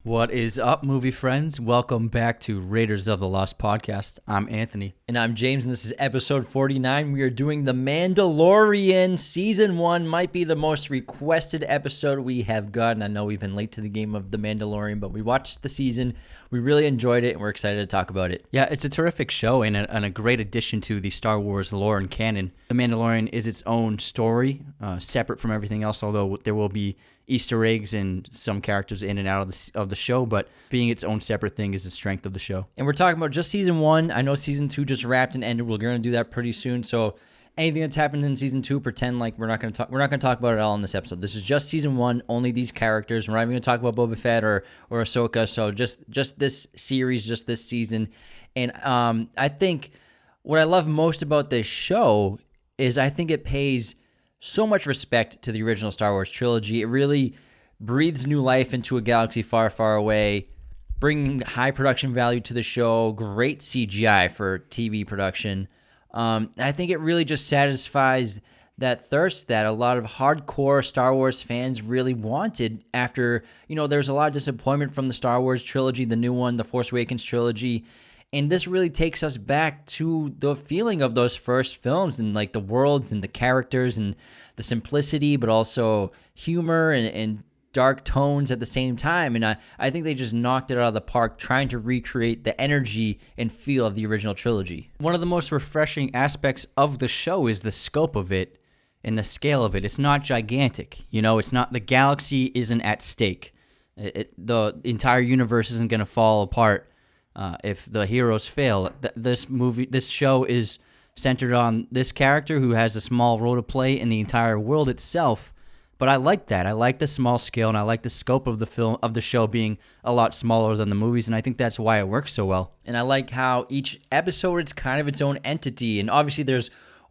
What is up, movie friends? Welcome back to Raiders of the Lost podcast. I'm Anthony. And I'm James, and this is episode 49. We are doing The Mandalorian. Season 1 might be the most requested episode we have gotten. I know we've been late to the game of The Mandalorian, but we watched the season. We really enjoyed it, and we're excited to talk about it. Yeah, it's a terrific show and a great addition to the Star Wars lore and canon. The Mandalorian is its own story, separate from everything else, although there will be Easter eggs and some characters in and out of the show, but being its own separate thing is the strength of the show. And we're talking about just season 1. I know season 2 just wrapped and ended. We're going to do that pretty soon. So anything that's happened in season 2, pretend like we're not going to talk about it all in this episode. This is just season 1, only these characters. We're not even going to talk about Boba Fett or Ahsoka. So just this series, just this season. And I think what I love most about this show is I think it pays so much respect to the original Star Wars trilogy. It really breathes new life into a galaxy far, far away, bringing high production value to the show, great CGI for TV production. I think it really just satisfies that thirst that a lot of hardcore Star Wars fans really wanted after, there's a lot of disappointment from the Star Wars trilogy, the new one, the Force Awakens trilogy. And this really takes us back to the feeling of those first films and like the worlds and the characters and the simplicity, but also humor and dark tones at the same time. And I think they just knocked it out of the park trying to recreate the energy and feel of the original trilogy. One of the most refreshing aspects of the show is the scope of it and the scale of it. It's not gigantic. It's not, the galaxy isn't at stake. The entire universe isn't going to fall apart if the heroes fail. This show is centered on this character who has a small role to play in the entire world itself. But I like that. I like the small scale, and I like the scope of the show being a lot smaller than the movies, and I think that's why it works so well. And I like how each episode is kind of its own entity, and obviously there's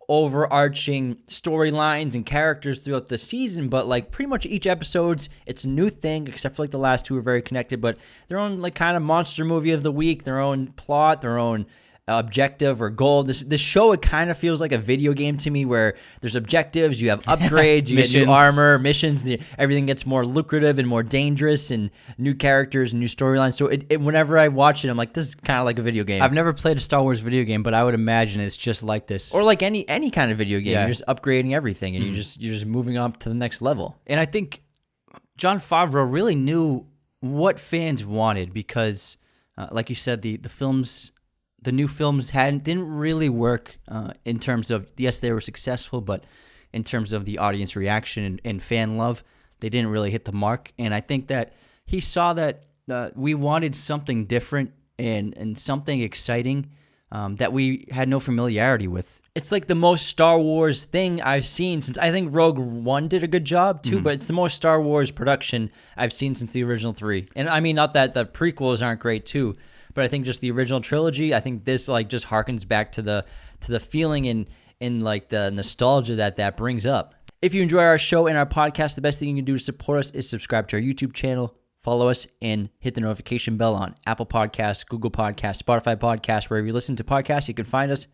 overarching storylines and characters throughout the season, but like pretty much each episode's it's a new thing, except for like the last two are very connected, but their own like kind of monster movie of the week, their own plot, their own objective or goal. This show, it kind of feels like a video game to me, where there's objectives, you have upgrades, you get new armor, missions, everything gets more lucrative and more dangerous, and new characters and new storylines. So whenever I watch it, I'm like, this is kind of like a video game. I've never played a Star Wars video game, but I would imagine it's just like this, or like any kind of video game. Yeah. You're just upgrading everything, and you're just moving up to the next level. And I think Jon Favreau really knew what fans wanted, because like you said, the new films didn't really work in terms of, yes, they were successful, but in terms of the audience reaction and fan love, they didn't really hit the mark. And I think that he saw that we wanted something different and something exciting that we had no familiarity with. It's like the most Star Wars thing I've seen since, I think Rogue One did a good job too, but it's the most Star Wars production I've seen since the original 3. And I mean, not that the prequels aren't great too, but I think just the original trilogy, I think this like just harkens back to the feeling and like the nostalgia that brings up. If you enjoy our show and our podcast, the best thing you can do to support us is subscribe to our YouTube channel, follow us, and hit the notification bell on Apple Podcasts, Google Podcasts, Spotify Podcasts, wherever you listen to podcasts, you can find us.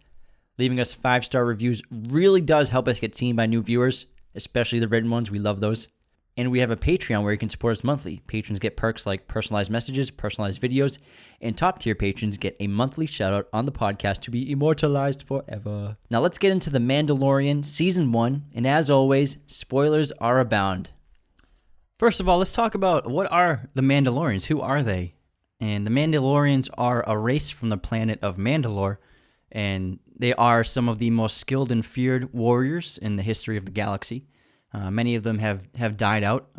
Leaving us 5-star reviews really does help us get seen by new viewers, especially the written ones. We love those. And we have a Patreon where you can support us monthly. Patrons get perks like personalized messages, personalized videos, and top-tier patrons get a monthly shout-out on the podcast to be immortalized forever. Now let's get into The Mandalorian Season 1, and as always, spoilers are abound. First of all, let's talk about what are the Mandalorians. Who are they? And the Mandalorians are a race from the planet of Mandalore, and they are some of the most skilled and feared warriors in the history of the galaxy. Many of them have died out,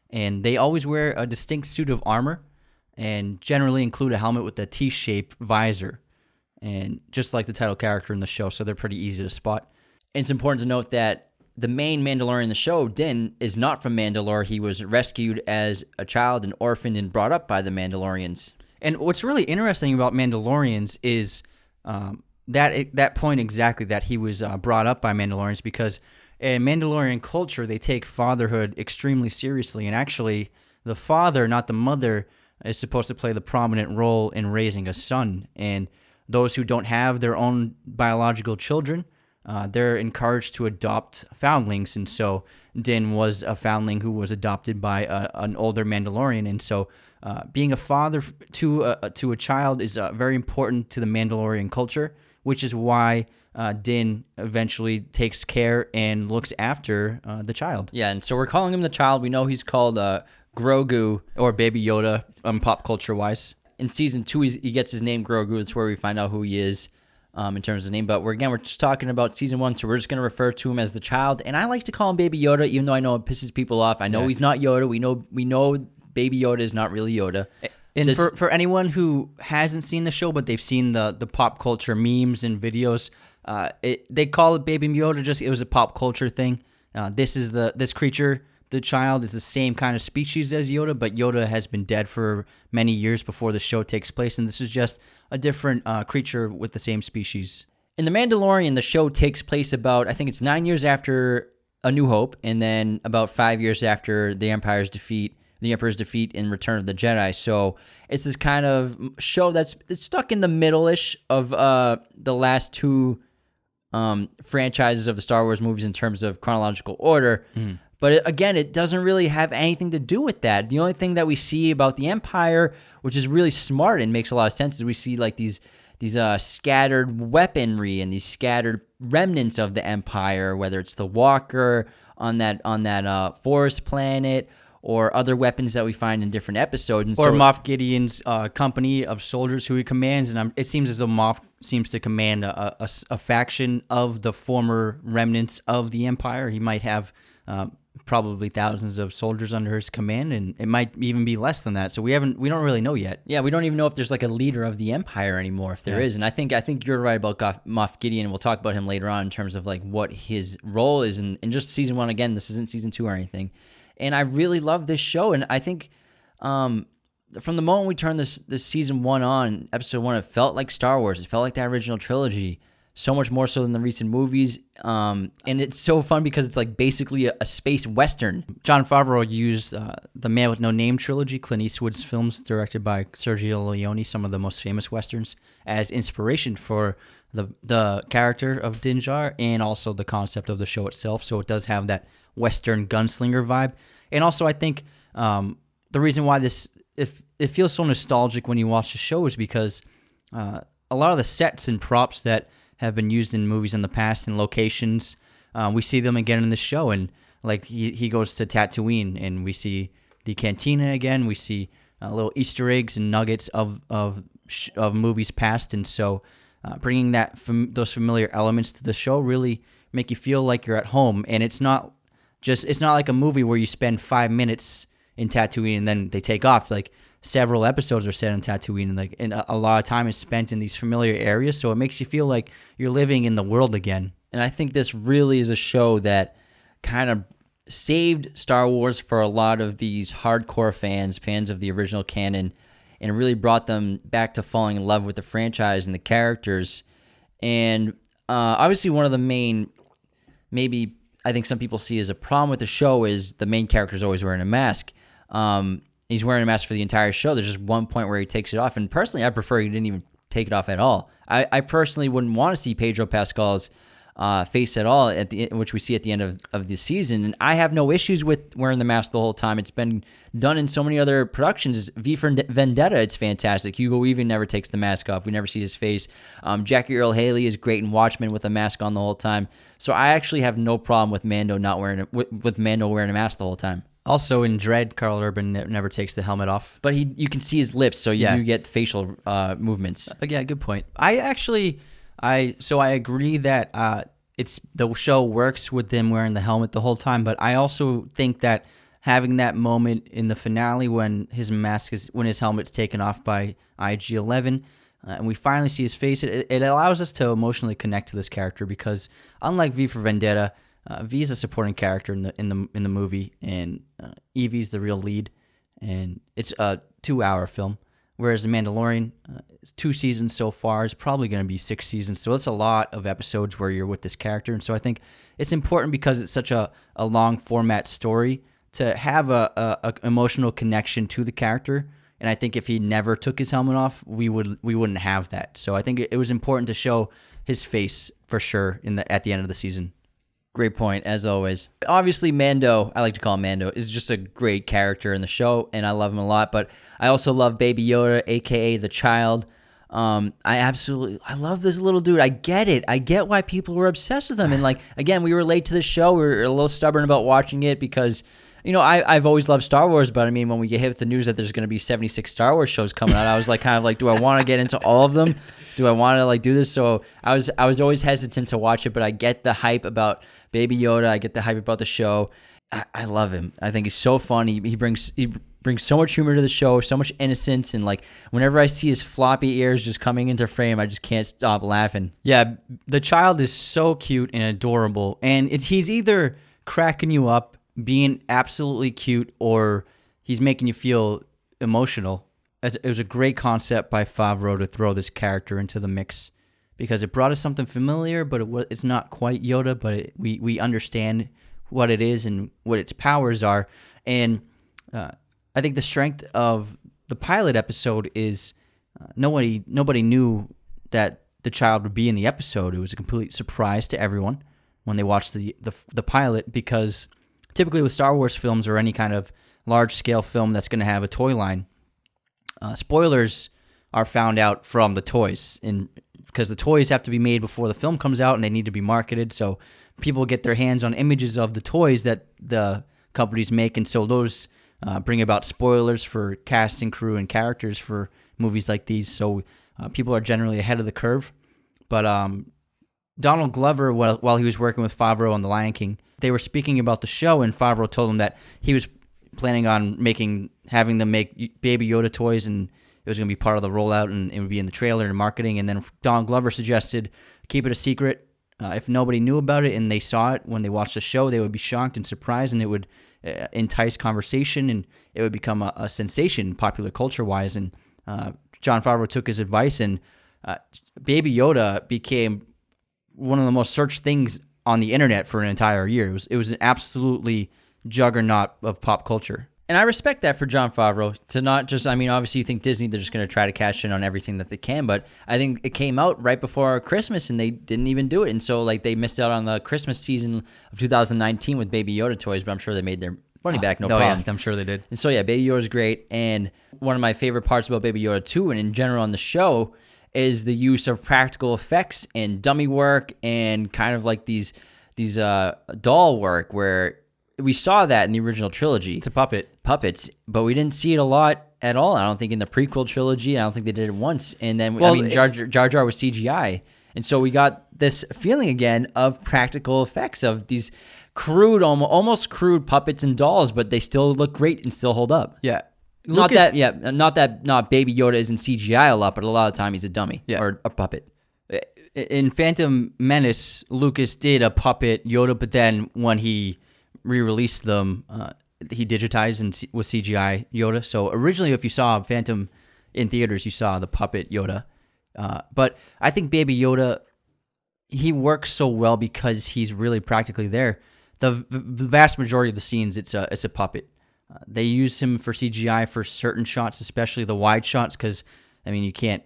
and they always wear a distinct suit of armor and generally include a helmet with a T-shaped visor, and just like the title character in the show, so they're pretty easy to spot. It's important to note that the main Mandalorian in the show, Din, is not from Mandalore. He was rescued as a child and orphaned and brought up by the Mandalorians. And what's really interesting about Mandalorians is that point exactly, that he was brought up by Mandalorians, because in Mandalorian culture, they take fatherhood extremely seriously, and actually, the father, not the mother, is supposed to play the prominent role in raising a son, and those who don't have their own biological children they're encouraged to adopt foundlings, and so Din was a foundling who was adopted by an older Mandalorian, and so being a father to a child is very important to the Mandalorian culture, which is why Din eventually takes care and looks after the child. Yeah, and so we're calling him the child. We know he's called Grogu. Or Baby Yoda, pop culture-wise. In season 2, he gets his name Grogu. It's where we find out who he is in terms of name. But we're just talking about season 1, so we're just going to refer to him as the child. And I like to call him Baby Yoda, even though I know it pisses people off. I know he's not Yoda. We know Baby Yoda is not really Yoda. And for anyone who hasn't seen the show, but they've seen the pop culture memes and videos, they call it Baby Yoda. It was a pop culture thing. This creature, the child, is the same kind of species as Yoda, but Yoda has been dead for many years before the show takes place, and this is just a different creature with the same species. In The Mandalorian, the show takes place about, I think it's 9 years after A New Hope, and then about 5 years after the Emperor's defeat in Return of the Jedi. So it's this kind of show it's stuck in the middle-ish of the last two franchises of the Star Wars movies in terms of chronological order. But again, it doesn't really have anything to do with that. The only thing that we see about the Empire, which is really smart and makes a lot of sense, is we see like these scattered weaponry and these scattered remnants of the Empire, whether it's the Walker on that forest planet, or other weapons that we find in different episodes. And or Moff Gideon's company of soldiers who he commands, and it seems as though Moff seems to command a faction of the former remnants of the Empire. He might have probably thousands of soldiers under his command, and it might even be less than that. So we don't really know yet. Yeah, we don't even know if there's like a leader of the Empire anymore, if there is. And I think you're right about Moff Gideon. We'll talk about him later on in terms of like what his role is in just season 1. Again, this isn't season 2 or anything. And I really love this show, and I think from the moment we turned this season 1 on, episode 1, it felt like Star Wars. It felt like that original trilogy, so much more so than the recent movies. And it's so fun because it's like basically a space western. Jon Favreau used the Man with No Name trilogy, Clint Eastwood's films directed by Sergio Leone, some of the most famous westerns, as inspiration for the character of Din Djarin and also the concept of the show itself. So it does have that Western gunslinger vibe. And also I think the reason why it feels so nostalgic when you watch the show is because a lot of the sets and props that have been used in movies in the past and locations, we see them again in the show. And like he goes to Tatooine and we see the cantina again. We see little Easter eggs and nuggets of movies past. And so bringing those familiar elements to the show really make you feel like you're at home. And it's not like a movie where you spend 5 minutes in Tatooine and then they take off. Like several episodes are set in Tatooine, and a lot of time is spent in these familiar areas. So it makes you feel like you're living in the world again. And I think this really is a show that kind of saved Star Wars for a lot of these hardcore fans of the original canon, and really brought them back to falling in love with the franchise and the characters. And obviously one of the main, maybe I think some people see as a problem with the show, is the main character is always wearing a mask. He's wearing a mask for the entire show. There's just one point where he takes it off. And personally, I prefer he didn't even take it off at all. I personally wouldn't want to see Pedro Pascal's face at all, which we see at the end of the season. And I have no issues with wearing the mask the whole time. It's been done in so many other productions. V for Vendetta, it's fantastic. Hugo Weaving never takes the mask off. We never see his face. Jackie Earle Haley is great in Watchmen with a mask on the whole time. So I actually have no problem with Mando wearing a mask the whole time. Also in Dredd, Carl Urban never takes the helmet off. But you can see his lips, so you do get facial movements. Yeah, good point. I agree that the show works with them wearing the helmet the whole time, but I also think that having that moment in the finale when his helmet's taken off by IG-11, and we finally see his face, it allows us to emotionally connect to this character, because unlike V for Vendetta, V is a supporting character in the movie, and Evie's the real lead, and it's a 2-hour film. Whereas The Mandalorian, 2 seasons so far, is probably going to be 6 seasons. So it's a lot of episodes where you're with this character. And so I think it's important, because it's such a long format story, to have a emotional connection to the character. And I think if he never took his helmet off, we wouldn't have that. So I think it was important to show his face for sure at the end of the season. Great point, as always. Obviously, Mando, I like to call him Mando, is just a great character in the show, and I love him a lot. But I also love Baby Yoda, a.k.a. the child. I love this little dude. I get it. I get why people were obsessed with him. And, like, again, we were late to the show. We were a little stubborn about watching it because, you know, I've always loved Star Wars. But, I mean, when we get hit with the news that there's going to be 76 Star Wars shows coming out, I was, like, kind of like, do I want to get into all of them? Do I want to, like, do this? So I was always hesitant to watch it, but I get the hype about Baby Yoda. I get the hype about the show. I love him. I think he's so funny. He brings so much humor to the show, so much innocence, and like whenever I see his floppy ears just coming into frame, I just can't stop laughing. Yeah, the child is so cute and adorable, and he's either cracking you up, being absolutely cute, or he's making you feel emotional. It was a great concept by Favreau to throw this character into the mix because it brought us something familiar, but it's not quite Yoda, but we understand what it is and what its powers are. And I think the strength of the pilot episode is nobody knew that the child would be in the episode. It was a complete surprise to everyone when they watched the pilot, because typically with Star Wars films or any kind of large-scale film that's going to have a toy line, spoilers are found out from the toys, and because the toys have to be made before the film comes out and they need to be marketed, so people get their hands on images of the toys that the companies make, and so those bring about spoilers for cast and crew and characters for movies like these. So people are generally ahead of the curve. But Donald Glover, while he was working with Favreau on The Lion King, they were speaking about the show, and Favreau told him that he was planning on having them make Baby Yoda toys, and it was going to be part of the rollout, and it would be in the trailer and marketing. And then Donald Glover suggested keep it a secret. If nobody knew about it and they saw it when they watched the show, they would be shocked and surprised, and it would entice conversation, and it would become a sensation popular culture-wise. And Jon Favreau took his advice, and Baby Yoda became one of the most searched things on the internet for an entire year. It was an absolutely juggernaut of pop culture. And I respect that for Jon Favreau to not just, I mean, obviously you think Disney, they're just going to try to cash in on everything that they can, but I think it came out right before Christmas and they didn't even do it. And so like they missed out on the Christmas season of 2019 with Baby Yoda toys, but I'm sure they made their money back, no problem. Yeah, I'm sure they did. And so yeah, Baby Yoda's great. And one of my favorite parts about Baby Yoda 2 and in general on the show is the use of practical effects and dummy work and kind of like these doll work where we saw that in the original trilogy. It's a puppets, but we didn't see it a lot at all. I don't think in the prequel trilogy. I don't think they did it once. And then, Jar Jar was CGI. And so we got this feeling again of practical effects of these crude, almost crude puppets and dolls, but they still look great and still hold up. Yeah. Not Baby Yoda isn't CGI a lot, but a lot of the time he's a dummy or a puppet. In Phantom Menace, Lucas did a puppet Yoda, but then when he re-released them, he digitized with CGI Yoda. So originally, if you saw Phantom in theaters, you saw the puppet Yoda. But I think Baby Yoda, he works so well because he's really practically there. The vast majority of the scenes, it's a puppet. They use him for CGI for certain shots, especially the wide shots, because I mean you can't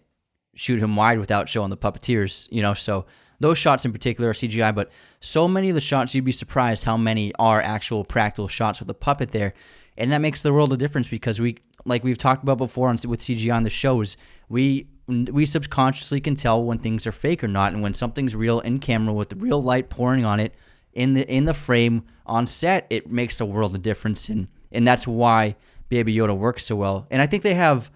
shoot him wide without showing the puppeteers, you know. So those shots in particular are CGI, but so many of the shots, you'd be surprised how many are actual practical shots with a puppet there. And that makes the world of difference because we've talked about before with CGI on the shows, we subconsciously can tell when things are fake or not, and when something's real in camera with the real light pouring on it in the frame on set, it makes a world of difference. And that's why Baby Yoda works so well. And I think they have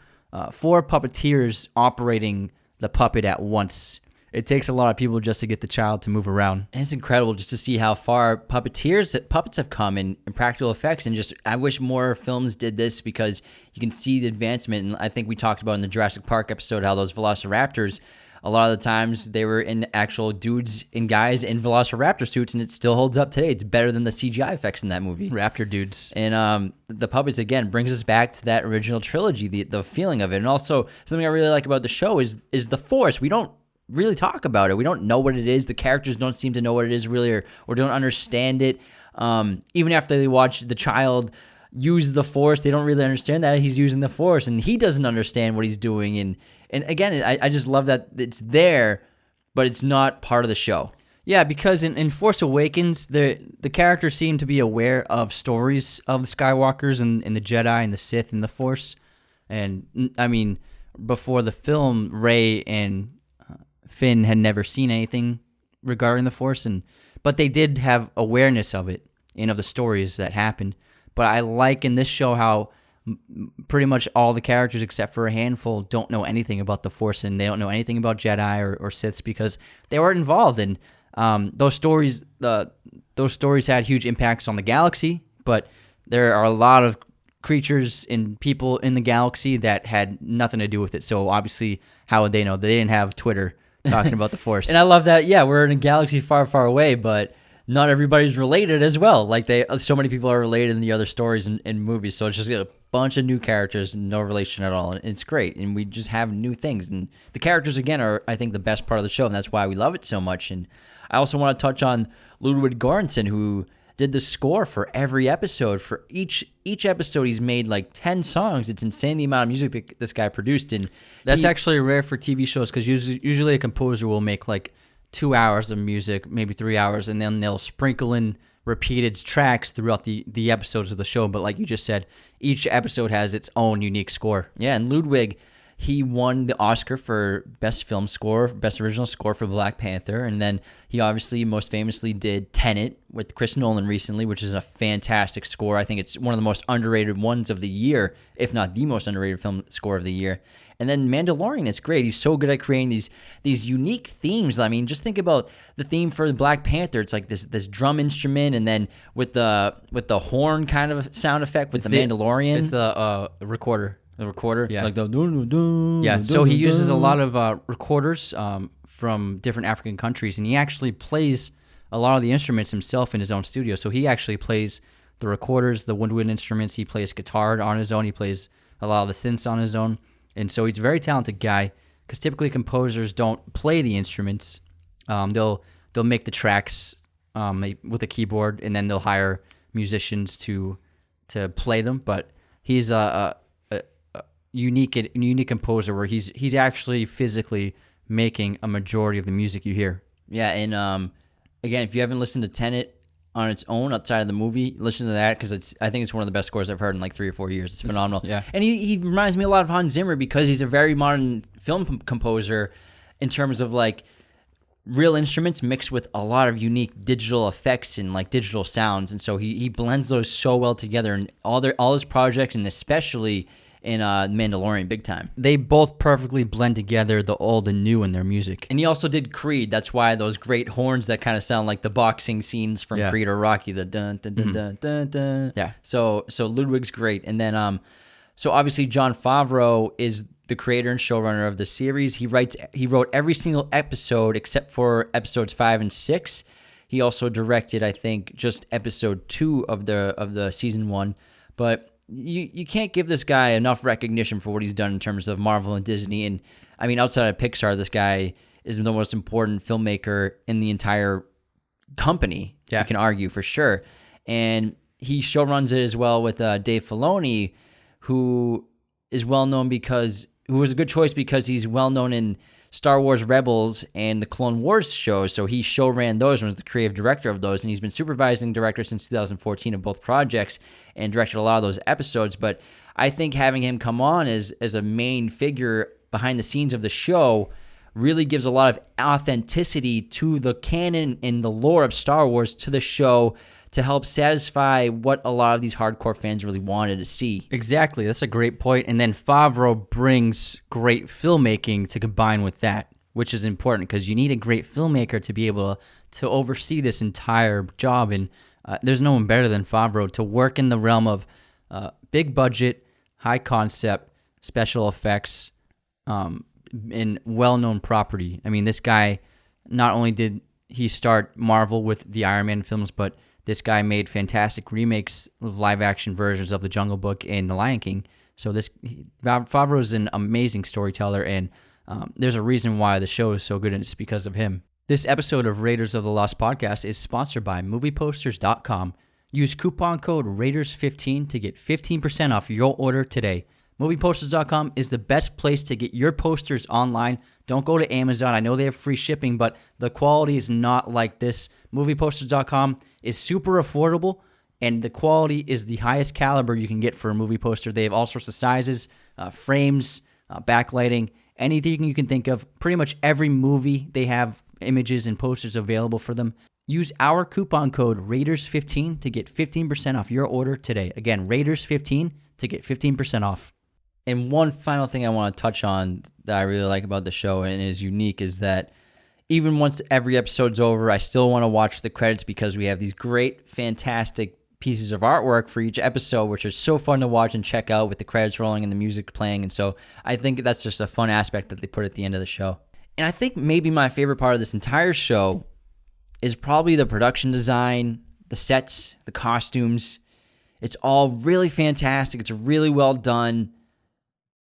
4 puppeteers operating the puppet at once. It takes a lot of people just to get the child to move around. And it's incredible just to see how far puppets have come in practical effects. And just, I wish more films did this because you can see the advancement. And I think we talked about in the Jurassic Park episode how those velociraptors, a lot of the times they were in actual dudes and guys in velociraptor suits, and it still holds up today. It's better than the CGI effects in that movie. Raptor dudes. And the puppets, again, brings us back to that original trilogy, the feeling of it. And also, something I really like about the show is the Force. We don't really talk about it. We don't know what it is. The characters don't seem to know what it is really or don't understand it. Even after they watch the child use the Force. They don't really understand that he's using the Force, and he doesn't understand what he's doing. And again, I just love that it's there, but it's not part of the show. Yeah, because in Force Awakens, the characters seem to be aware of stories of the Skywalkers and the Jedi and the Sith and the Force. And, I mean, before the film, Rey and Finn had never seen anything regarding the Force, but they did have awareness of it and of the stories that happened. But I like in this show how pretty much all the characters except for a handful don't know anything about the Force, and they don't know anything about Jedi or Siths because they weren't involved. And those stories had huge impacts on the galaxy, but there are a lot of creatures and people in the galaxy that had nothing to do with it. So obviously, how would they know? They didn't have Twitter talking about the Force. And I love that. Yeah, we're in a galaxy far, far away, but not everybody's related as well. Like so many people are related in the other stories and movies. So it's just a bunch of new characters and no relation at all. And it's great. And we just have new things. And the characters, again, are, I think, the best part of the show. And that's why we love it so much. And I also want to touch on Ludwig Göransson, who did the score for every episode. For each episode, he's made like 10 songs. It's insane the amount of music that this guy produced. And that's actually rare for TV shows because usually a composer will make like 2 hours of music, maybe 3 hours, and then they'll sprinkle in repeated tracks throughout the episodes of the show. But like you just said, each episode has its own unique score. Yeah, and Ludwig, he won the Oscar for Best Film Score, Best Original Score for Black Panther, and then he obviously most famously did Tenet with Chris Nolan recently, which is a fantastic score. I think it's one of the most underrated ones of the year, if not the most underrated film score of the year. And then Mandalorian, it's great. He's so good at creating these unique themes. I mean, just think about the theme for Black Panther. It's like this drum instrument, and then with the horn kind of sound effect with the Mandalorian. It's the recorder. The recorder? Yeah. Like the yeah, so he uses a lot of recorders from different African countries, and he actually plays a lot of the instruments himself in his own studio. So he actually plays the recorders, the woodwind instruments. He plays guitar on his own. He plays a lot of the synths on his own. And so he's a very talented guy because typically composers don't play the instruments. They'll make the tracks with a keyboard, and then they'll hire musicians to play them. But he's a unique composer where he's actually physically making a majority of the music you hear. Yeah, and again, if you haven't listened to Tenet on its own outside of the movie, listen to that because I think it's one of the best scores I've heard in like 3 or 4 years. It's phenomenal. Yeah, and he reminds me a lot of Hans Zimmer because he's a very modern film composer in terms of like real instruments mixed with a lot of unique digital effects and like digital sounds, and so he blends those so well together in all his projects, and especially in Mandalorian, big time. They both perfectly blend together the old and new in their music. And he also did Creed. That's why those great horns that kind of sound like the boxing scenes from Creed or Rocky, the dun dun dun dun dun dun. Yeah. So Ludwig's great. And then so obviously Jon Favreau is the creator and showrunner of the series. He wrote every single episode except for episodes 5 and 6. He also directed, I think, just episode 2 of the season 1. But you can't give this guy enough recognition for what he's done in terms of Marvel and Disney. And I mean, outside of Pixar, this guy is the most important filmmaker in the entire company. Yeah. You can argue for sure. And he showruns it as well with Dave Filoni, who is well known who was a good choice because he's well known in Star Wars Rebels and the Clone Wars shows. So he showran those and was the creative director of those. And he's been supervising director since 2014 of both projects and directed a lot of those episodes. But I think having him come on as a main figure behind the scenes of the show really gives a lot of authenticity to the canon and the lore of Star Wars to the show to help satisfy what a lot of these hardcore fans really wanted to see. Exactly. That's a great point. And then Favreau brings great filmmaking to combine with that, which is important because you need a great filmmaker to be able to oversee this entire job. And there's no one better than Favreau to work in the realm of big budget, high concept, special effects, and well-known property. I mean, this guy, not only did he start Marvel with the Iron Man films, but this guy made fantastic remakes of live-action versions of The Jungle Book and The Lion King. So Favreau is an amazing storyteller, and there's a reason why the show is so good, and it's because of him. This episode of Raiders of the Lost podcast is sponsored by MoviePosters.com. Use coupon code Raiders15 to get 15% off your order today. Movieposters.com is the best place to get your posters online. Don't go to Amazon. I know they have free shipping, but the quality is not like this. Movieposters.com is super affordable, and the quality is the highest caliber you can get for a movie poster. They have all sorts of sizes, frames, backlighting, anything you can think of. Pretty much every movie, they have images and posters available for them. Use our coupon code Raiders15 to get 15% off your order today. Again, Raiders15 to get 15% off. And one final thing I want to touch on that I really like about the show and is unique is that even once every episode's over, I still want to watch the credits because we have these great, fantastic pieces of artwork for each episode, which are so fun to watch and check out with the credits rolling and the music playing. And so I think that's just a fun aspect that they put at the end of the show. And I think maybe my favorite part of this entire show is probably the production design, the sets, the costumes. It's all really fantastic. It's really well done.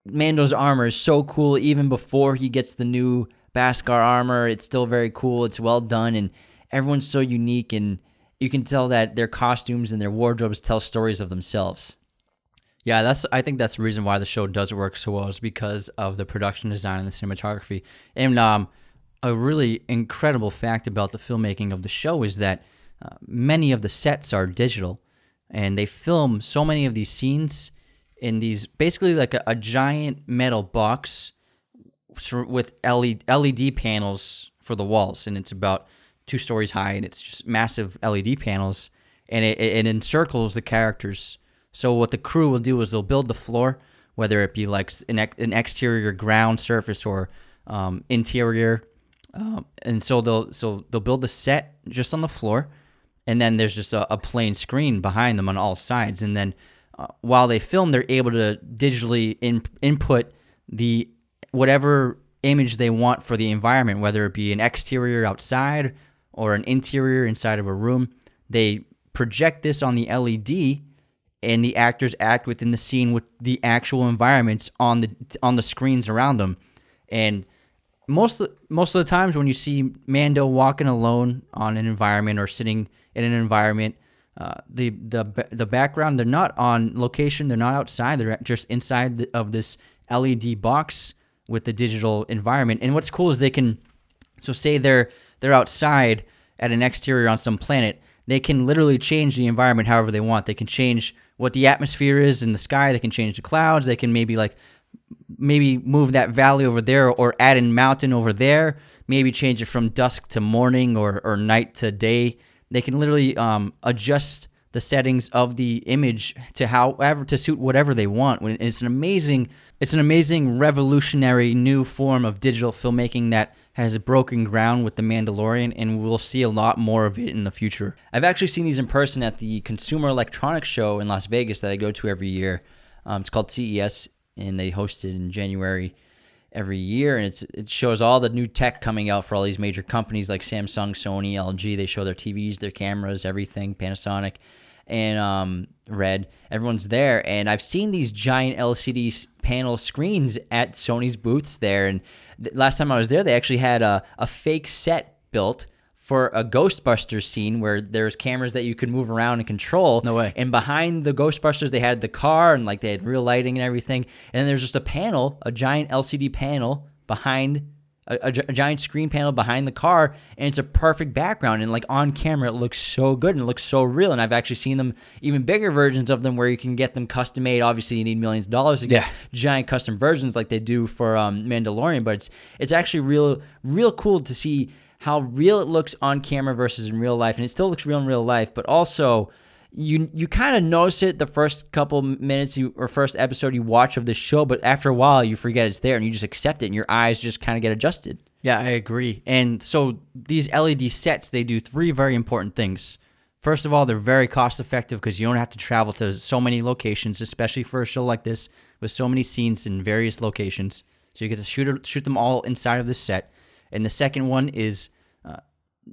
Mando's armor is so cool. Even before he gets the new Beskar armor, it's still very cool. It's well done, and everyone's so unique, and you can tell that their costumes and their wardrobes tell stories of themselves. Yeah, I think that's the reason why the show does work so well, is because of the production design and the cinematography. And a really incredible fact about the filmmaking of the show is that many of the sets are digital, and they film so many of these scenes in these basically like a giant metal box with LED panels for the walls, and it's about 2 stories high, and it's just massive LED panels, and it encircles the characters. So what the crew will do is they'll build the floor, whether it be like an exterior ground surface or interior, and so they'll build the set just on the floor, and then there's just a plain screen behind them on all sides, and then while they film, they're able to digitally input the whatever image they want for the environment, whether it be an exterior outside or an interior inside of a room. They project this on the LED, and the actors act within the scene with the actual environments on the screens around them. And most of the times when you see Mando walking alone on an environment or sitting in an environment, the background, they're not on location, they're not outside, they're just inside of this LED box with the digital environment. And what's cool is say they're outside at an exterior on some planet, they can literally change the environment however they want. They can change what the atmosphere is in the sky, they can change the clouds, they can maybe move that valley over there or add a mountain over there, maybe change it from dusk to morning or night to day. They can literally adjust the settings of the image to suit whatever they want. It's an amazing revolutionary new form of digital filmmaking that has broken ground with The Mandalorian, and we'll see a lot more of it in the future. I've actually seen these in person at the Consumer Electronics Show in Las Vegas that I go to every year. It's called CES, and they host it in January every year, and it shows all the new tech coming out for all these major companies like Samsung, Sony, LG. They show their TVs, their cameras, everything, Panasonic, and Red. Everyone's there, and I've seen these giant LCD panel screens at Sony's booths there, and last time I was there, they actually had a fake set built for a Ghostbusters scene where there's cameras that you could move around and control. No way. And behind the Ghostbusters, they had the car and they had real lighting and everything. And then there's just a panel, a giant LCD panel behind a giant screen panel behind the car, and it's a perfect background. And on camera, it looks so good and it looks so real. And I've actually seen them, even bigger versions of them, where you can get them custom made. Obviously, you need millions of dollars to get giant custom versions like they do for Mandalorian. But it's actually real cool to see how real it looks on camera versus in real life, and it still looks real in real life, but also you kind of notice it the first couple minutes or first episode you watch of this show, but after a while you forget it's there and you just accept it and your eyes just kind of get adjusted. Yeah, I agree. And so these LED sets, they do 3 very important things. First of all, they're very cost effective because you don't have to travel to so many locations, especially for a show like this with so many scenes in various locations. So you get to shoot them all inside of this set. And the second one is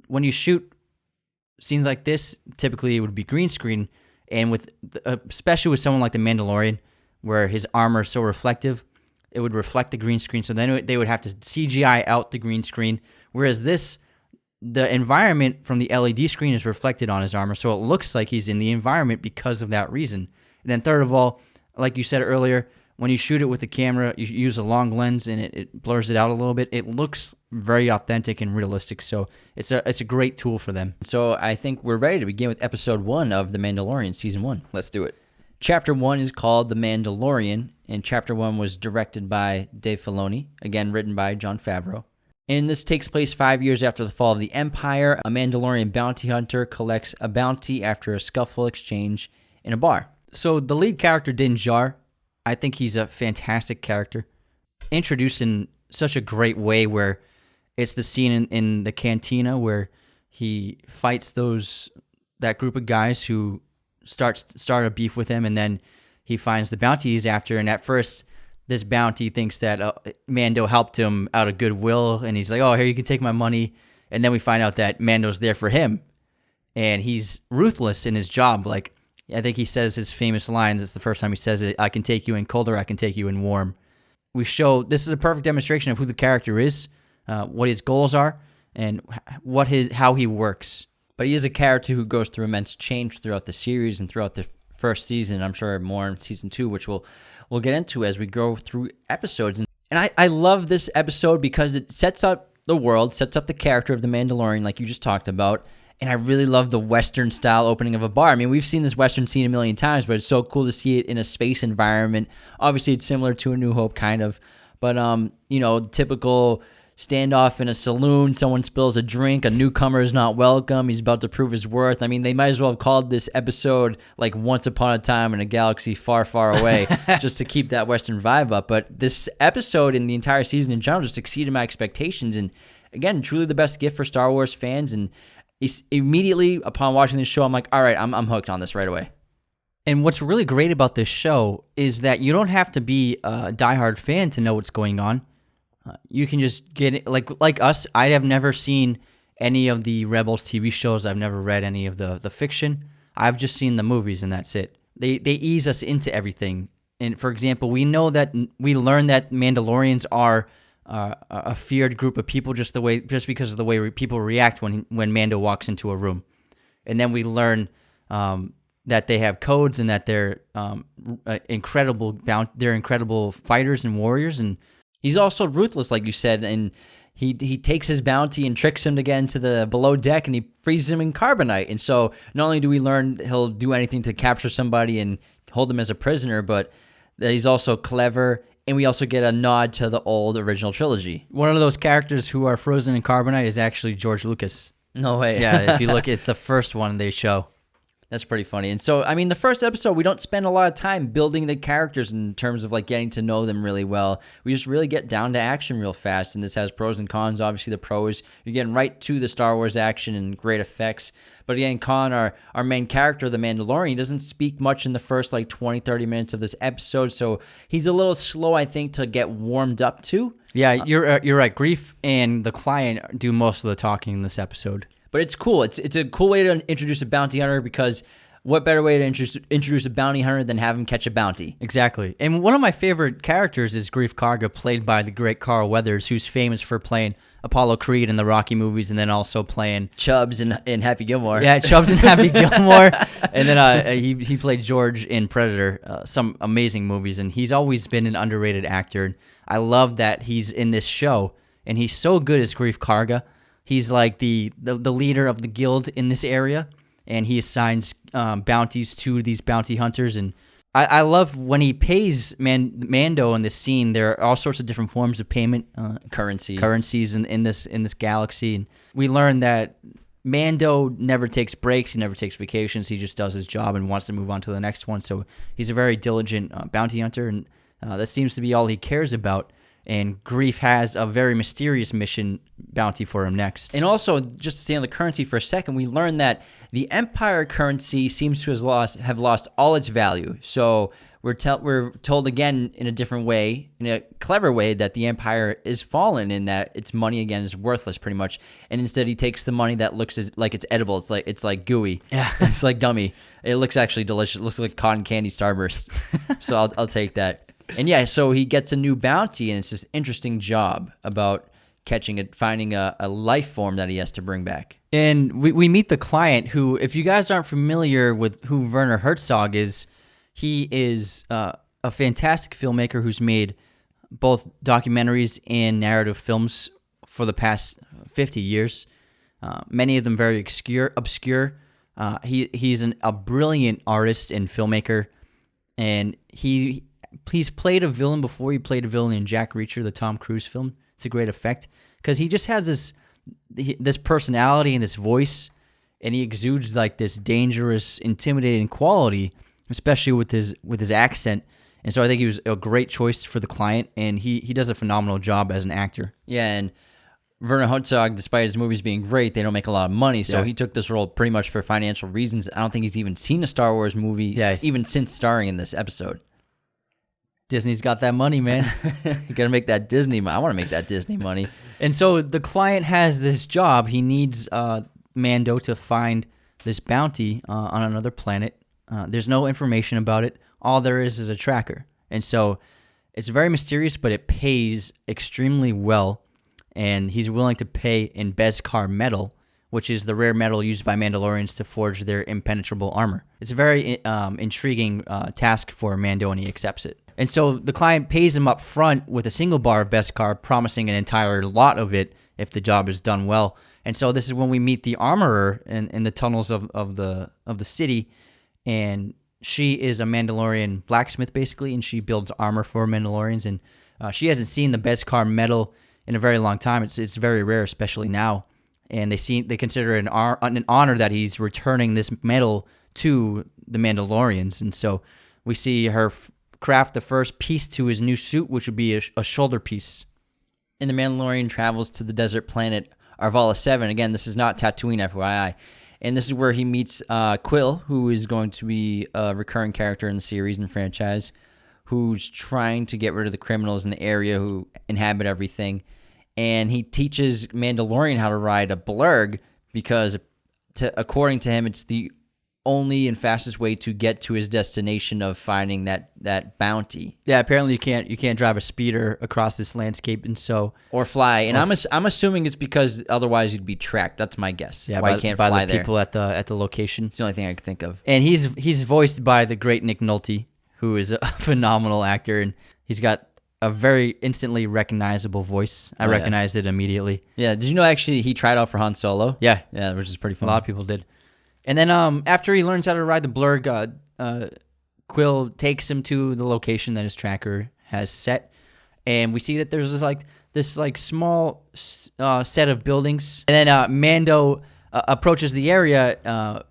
when you shoot scenes like this, typically it would be green screen, and especially with someone like the Mandalorian, where his armor is so reflective, it would reflect the green screen. So then they would have to CGI out the green screen. Whereas this, the environment from the LED screen is reflected on his armor, so it looks like he's in the environment because of that reason. And then third of all, like you said earlier, when you shoot it with the camera, you use a long lens and it blurs it out a little bit. It looks very authentic and realistic, so it's a great tool for them. So I think we're ready to begin with episode 1 of The Mandalorian Season 1. Let's do it. Chapter 1 is called The Mandalorian, and Chapter 1 was directed by Dave Filoni, again written by Jon Favreau. And this takes place 5 years after the fall of the Empire. A Mandalorian bounty hunter collects a bounty after a scuffle exchange in a bar. So the lead character, Din Djarin, I think he's a fantastic character. Introduced in such a great way where it's the scene in the cantina where he fights that group of guys who start a beef with him, and then he finds the bounty he's after, and at first this bounty thinks that Mando helped him out of goodwill, and he's like, oh, here, you can take my money. And then we find out that Mando's there for him, and he's ruthless in his job. Like, I think he says his famous line, this is the first time he says it, I can take you in cold or I can take you in warm. This is a perfect demonstration of who the character is, what his goals are, and how he works. But he is a character who goes through immense change throughout the series and throughout the first season. I'm sure more in season 2, which we'll get into as we go through episodes. And I love this episode because it sets up the world, sets up the character of the Mandalorian, like you just talked about. And I really love the Western-style opening of a bar. I mean, we've seen this Western scene a million times, but it's so cool to see it in a space environment. Obviously, it's similar to A New Hope, kind of. But, typical standoff in a saloon, someone spills a drink, a newcomer is not welcome, he's about to prove his worth. I mean, they might as well have called this episode like Once Upon a Time in a Galaxy Far, Far Away, just to keep that Western vibe up. But this episode and the entire season in general just exceeded my expectations. And again, truly the best gift for Star Wars fans. And immediately upon watching this show, I'm like, all right, I'm hooked on this right away. And what's really great about this show is that you don't have to be a diehard fan to know what's going on. You can just get it, like us. I have never seen any of the Rebels TV shows. I've never read any of the fiction. I've just seen the movies, and that's it. They ease us into everything. And for example, we learn that Mandalorians are a feared group of people just because of the way people react when Mando walks into a room. And then we learn that they have codes and that they're incredible fighters and warriors. And he's also ruthless, like you said, and he takes his bounty and tricks him to get into the below deck, and he freezes him in carbonite. And so not only do we learn he'll do anything to capture somebody and hold them as a prisoner, but that he's also clever, and we also get a nod to the old original trilogy. One of those characters who are frozen in carbonite is actually George Lucas. No way. Yeah, if you look, it's the first one they show. That's pretty funny. And so, I mean, the first episode, we don't spend a lot of time building the characters in terms of like getting to know them really well. We just really get down to action real fast. And this has pros and cons. Obviously, the pros, you're getting right to the Star Wars action and great effects. But again, Khan, our main character, the Mandalorian, he doesn't speak much in the first like 20, 30 minutes of this episode. So he's a little slow, I think, to get warmed up to. Yeah, you're right. Grief and the client do most of the talking in this episode. But it's cool. It's a cool way to introduce a bounty hunter, because what better way to introduce a bounty hunter than have him catch a bounty? Exactly. And one of my favorite characters is Grief Karga, played by the great Carl Weathers, who's famous for playing Apollo Creed in the Rocky movies and then also playing Chubbs in Happy Gilmore. Yeah, Chubbs in Happy Gilmore. And then he played George in Predator, some amazing movies. And he's always been an underrated actor. And I love that he's in this show, and he's so good as Grief Karga. He's like the leader of the guild in this area, and he assigns bounties to these bounty hunters. And I love when he pays Mando in this scene. There are all sorts of different forms of payment, currencies in this galaxy. And we learn that Mando never takes breaks. He never takes vacations. He just does his job and wants to move on to the next one. So he's a very diligent bounty hunter, and that seems to be all he cares about. And Grief has a very mysterious mission bounty for him next. And also, just to stay on the currency for a second, we learned that the Empire currency seems to have lost all its value. So we're told again in a different way, in a clever way, that the Empire is fallen, and that its money again is worthless pretty much. And instead, he takes the money that looks like it's edible. It's like gooey. Yeah, it's like gummy. It looks actually delicious. It looks like cotton candy Starburst. So I'll take that. And yeah, so he gets a new bounty, and it's this interesting job about finding a life form that he has to bring back. And we meet the client who, if you guys aren't familiar with who Werner Herzog is, he is a fantastic filmmaker who's made both documentaries and narrative films for the past 50 years. Many of them very obscure. He's a brilliant artist and filmmaker, and he's played a villain before. He played a villain in Jack Reacher, the Tom Cruise film. It's a great effect because he just has this personality and this voice, and he exudes like this dangerous, intimidating quality, especially with his accent. And so I think he was a great choice for the client, and he does a phenomenal job as an actor. Yeah, and Werner Herzog, despite his movies being great, they don't make a lot of money, so he took this role pretty much for financial reasons. I don't think he's even seen a Star Wars movie, even since starring in this episode. Disney's got that money, man. You gotta make that Disney money. I want to make that Disney money. And so the client has this job. He needs Mando to find this bounty on another planet. There's no information about it. All there is a tracker. And so it's very mysterious, but it pays extremely well. And he's willing to pay in Beskar metal, which is the rare metal used by Mandalorians to forge their impenetrable armor. It's a very intriguing task for Mando, and he accepts it. And so the client pays him up front with a single bar of Beskar, promising an entire lot of it if the job is done well. And so this is when we meet the armorer in the tunnels of the city, and she is a Mandalorian blacksmith, basically, and she builds armor for Mandalorians. And she hasn't seen the Beskar metal in a very long time. It's very rare, especially now. And they consider it an honor that he's returning this metal to the Mandalorians. And so we see her craft the first piece to his new suit, which would be a shoulder piece. And the Mandalorian travels to the desert planet Arvala 7. Again, this is not Tatooine, FYI. And this is where he meets Quill, who is going to be a recurring character in the series and franchise, who's trying to get rid of the criminals in the area who inhabit everything. And he teaches Mandalorian how to ride a blurg because, according to him, it's the only and fastest way to get to his destination of finding that bounty. Yeah, apparently you can't drive a speeder across this landscape, and so or fly. And I'm assuming it's because otherwise you'd be tracked. That's my guess. Yeah, why you can't fly by the there. people at the location. It's the only thing I can think of. And he's voiced by the great Nick Nolte, who is a phenomenal actor, and he's got a very instantly recognizable voice. I recognized it immediately. Yeah. Did you know actually he tried out for Han Solo? Yeah, which is pretty fun. A lot of people did. And then after he learns how to ride the blurg, Quill takes him to the location that his tracker has set, and we see that there's this small set of buildings. And then Mando approaches the area,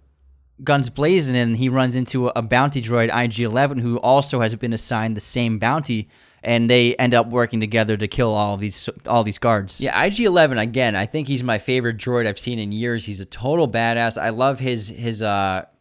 guns blazing, and he runs into a bounty droid, IG-11, who also has been assigned the same bounty. And they end up working together to kill all these guards. Yeah, IG-11, again, I think he's my favorite droid I've seen in years. He's a total badass. I love his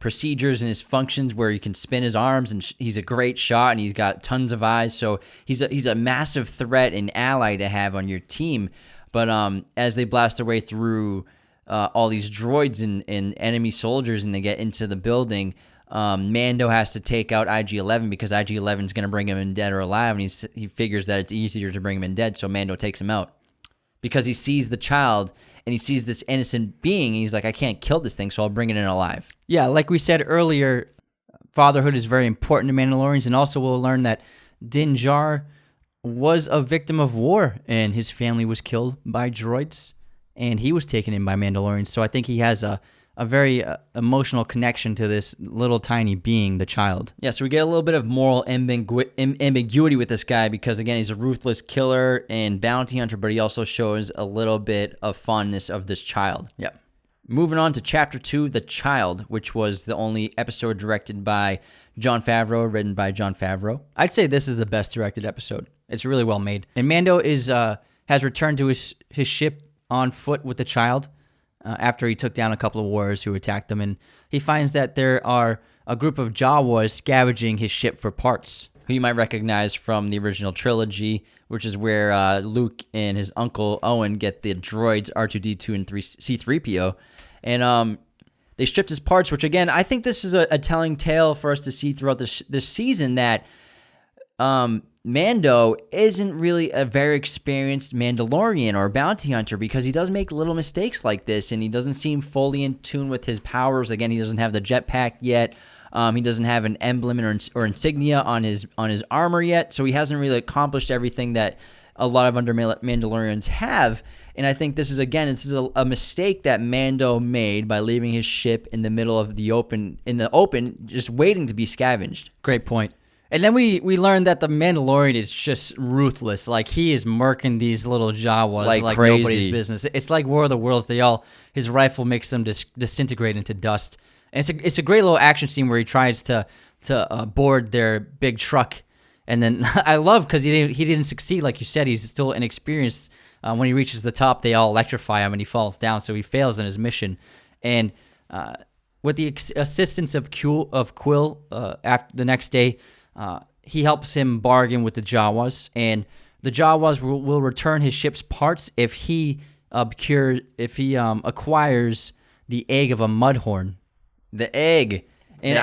procedures and his functions where he can spin his arms, and he's a great shot, and he's got tons of eyes. So he's a massive threat and ally to have on your team. But as they blast their way through all these droids and enemy soldiers, and they get into the building, Mando has to take out IG-11 because IG-11 is going to bring him in dead or alive, and he figures that it's easier to bring him in dead, so Mando takes him out because he sees the child and he sees this innocent being, and he's like, I can't kill this thing, so I'll bring it in alive. Yeah, like we said earlier, fatherhood is very important to Mandalorians, and also we'll learn that Din Djarin was a victim of war, and his family was killed by droids, and he was taken in by Mandalorians, so I think he has a very emotional connection to this little tiny being, the child. Yeah, so we get a little bit of moral ambiguity with this guy because, again, he's a ruthless killer and bounty hunter, but he also shows a little bit of fondness of this child. Yeah. Moving on to Chapter 2, The Child, which was the only episode directed by Jon Favreau, written by Jon Favreau. I'd say this is the best directed episode. It's really well made. And Mando has returned to his ship on foot with the child. After he took down a couple of warriors who attacked them, and he finds that there are a group of Jawas scavenging his ship for parts. Who you might recognize from the original trilogy, which is where Luke and his uncle Owen get the droids R2-D2 and C-3PO. And they stripped his parts, which, again, I think this is a telling tale for us to see throughout this season that Mando isn't really a very experienced Mandalorian or bounty hunter because he does make little mistakes like this, and he doesn't seem fully in tune with his powers. Again, he doesn't have the jetpack yet. He doesn't have an emblem or insignia on his armor yet, so he hasn't really accomplished everything that a lot of under Mandalorians have. And I think this is a mistake that Mando made by leaving his ship in the middle of the open, just waiting to be scavenged. Great point. And then we learned that the Mandalorian is just ruthless. Like, he is murking these little Jawas like crazy. Nobody's business. It's like War of the Worlds. His rifle makes them disintegrate into dust. And it's a great little action scene where he tries to board their big truck. And then I love, because he didn't succeed. Like you said, he's still inexperienced. When he reaches the top, they all electrify him and he falls down. So he fails in his mission. And with the assistance of Quill, after the next day, he helps him bargain with the Jawas, and the Jawas will return his ship's parts if he acquires the egg of a mudhorn. The egg. And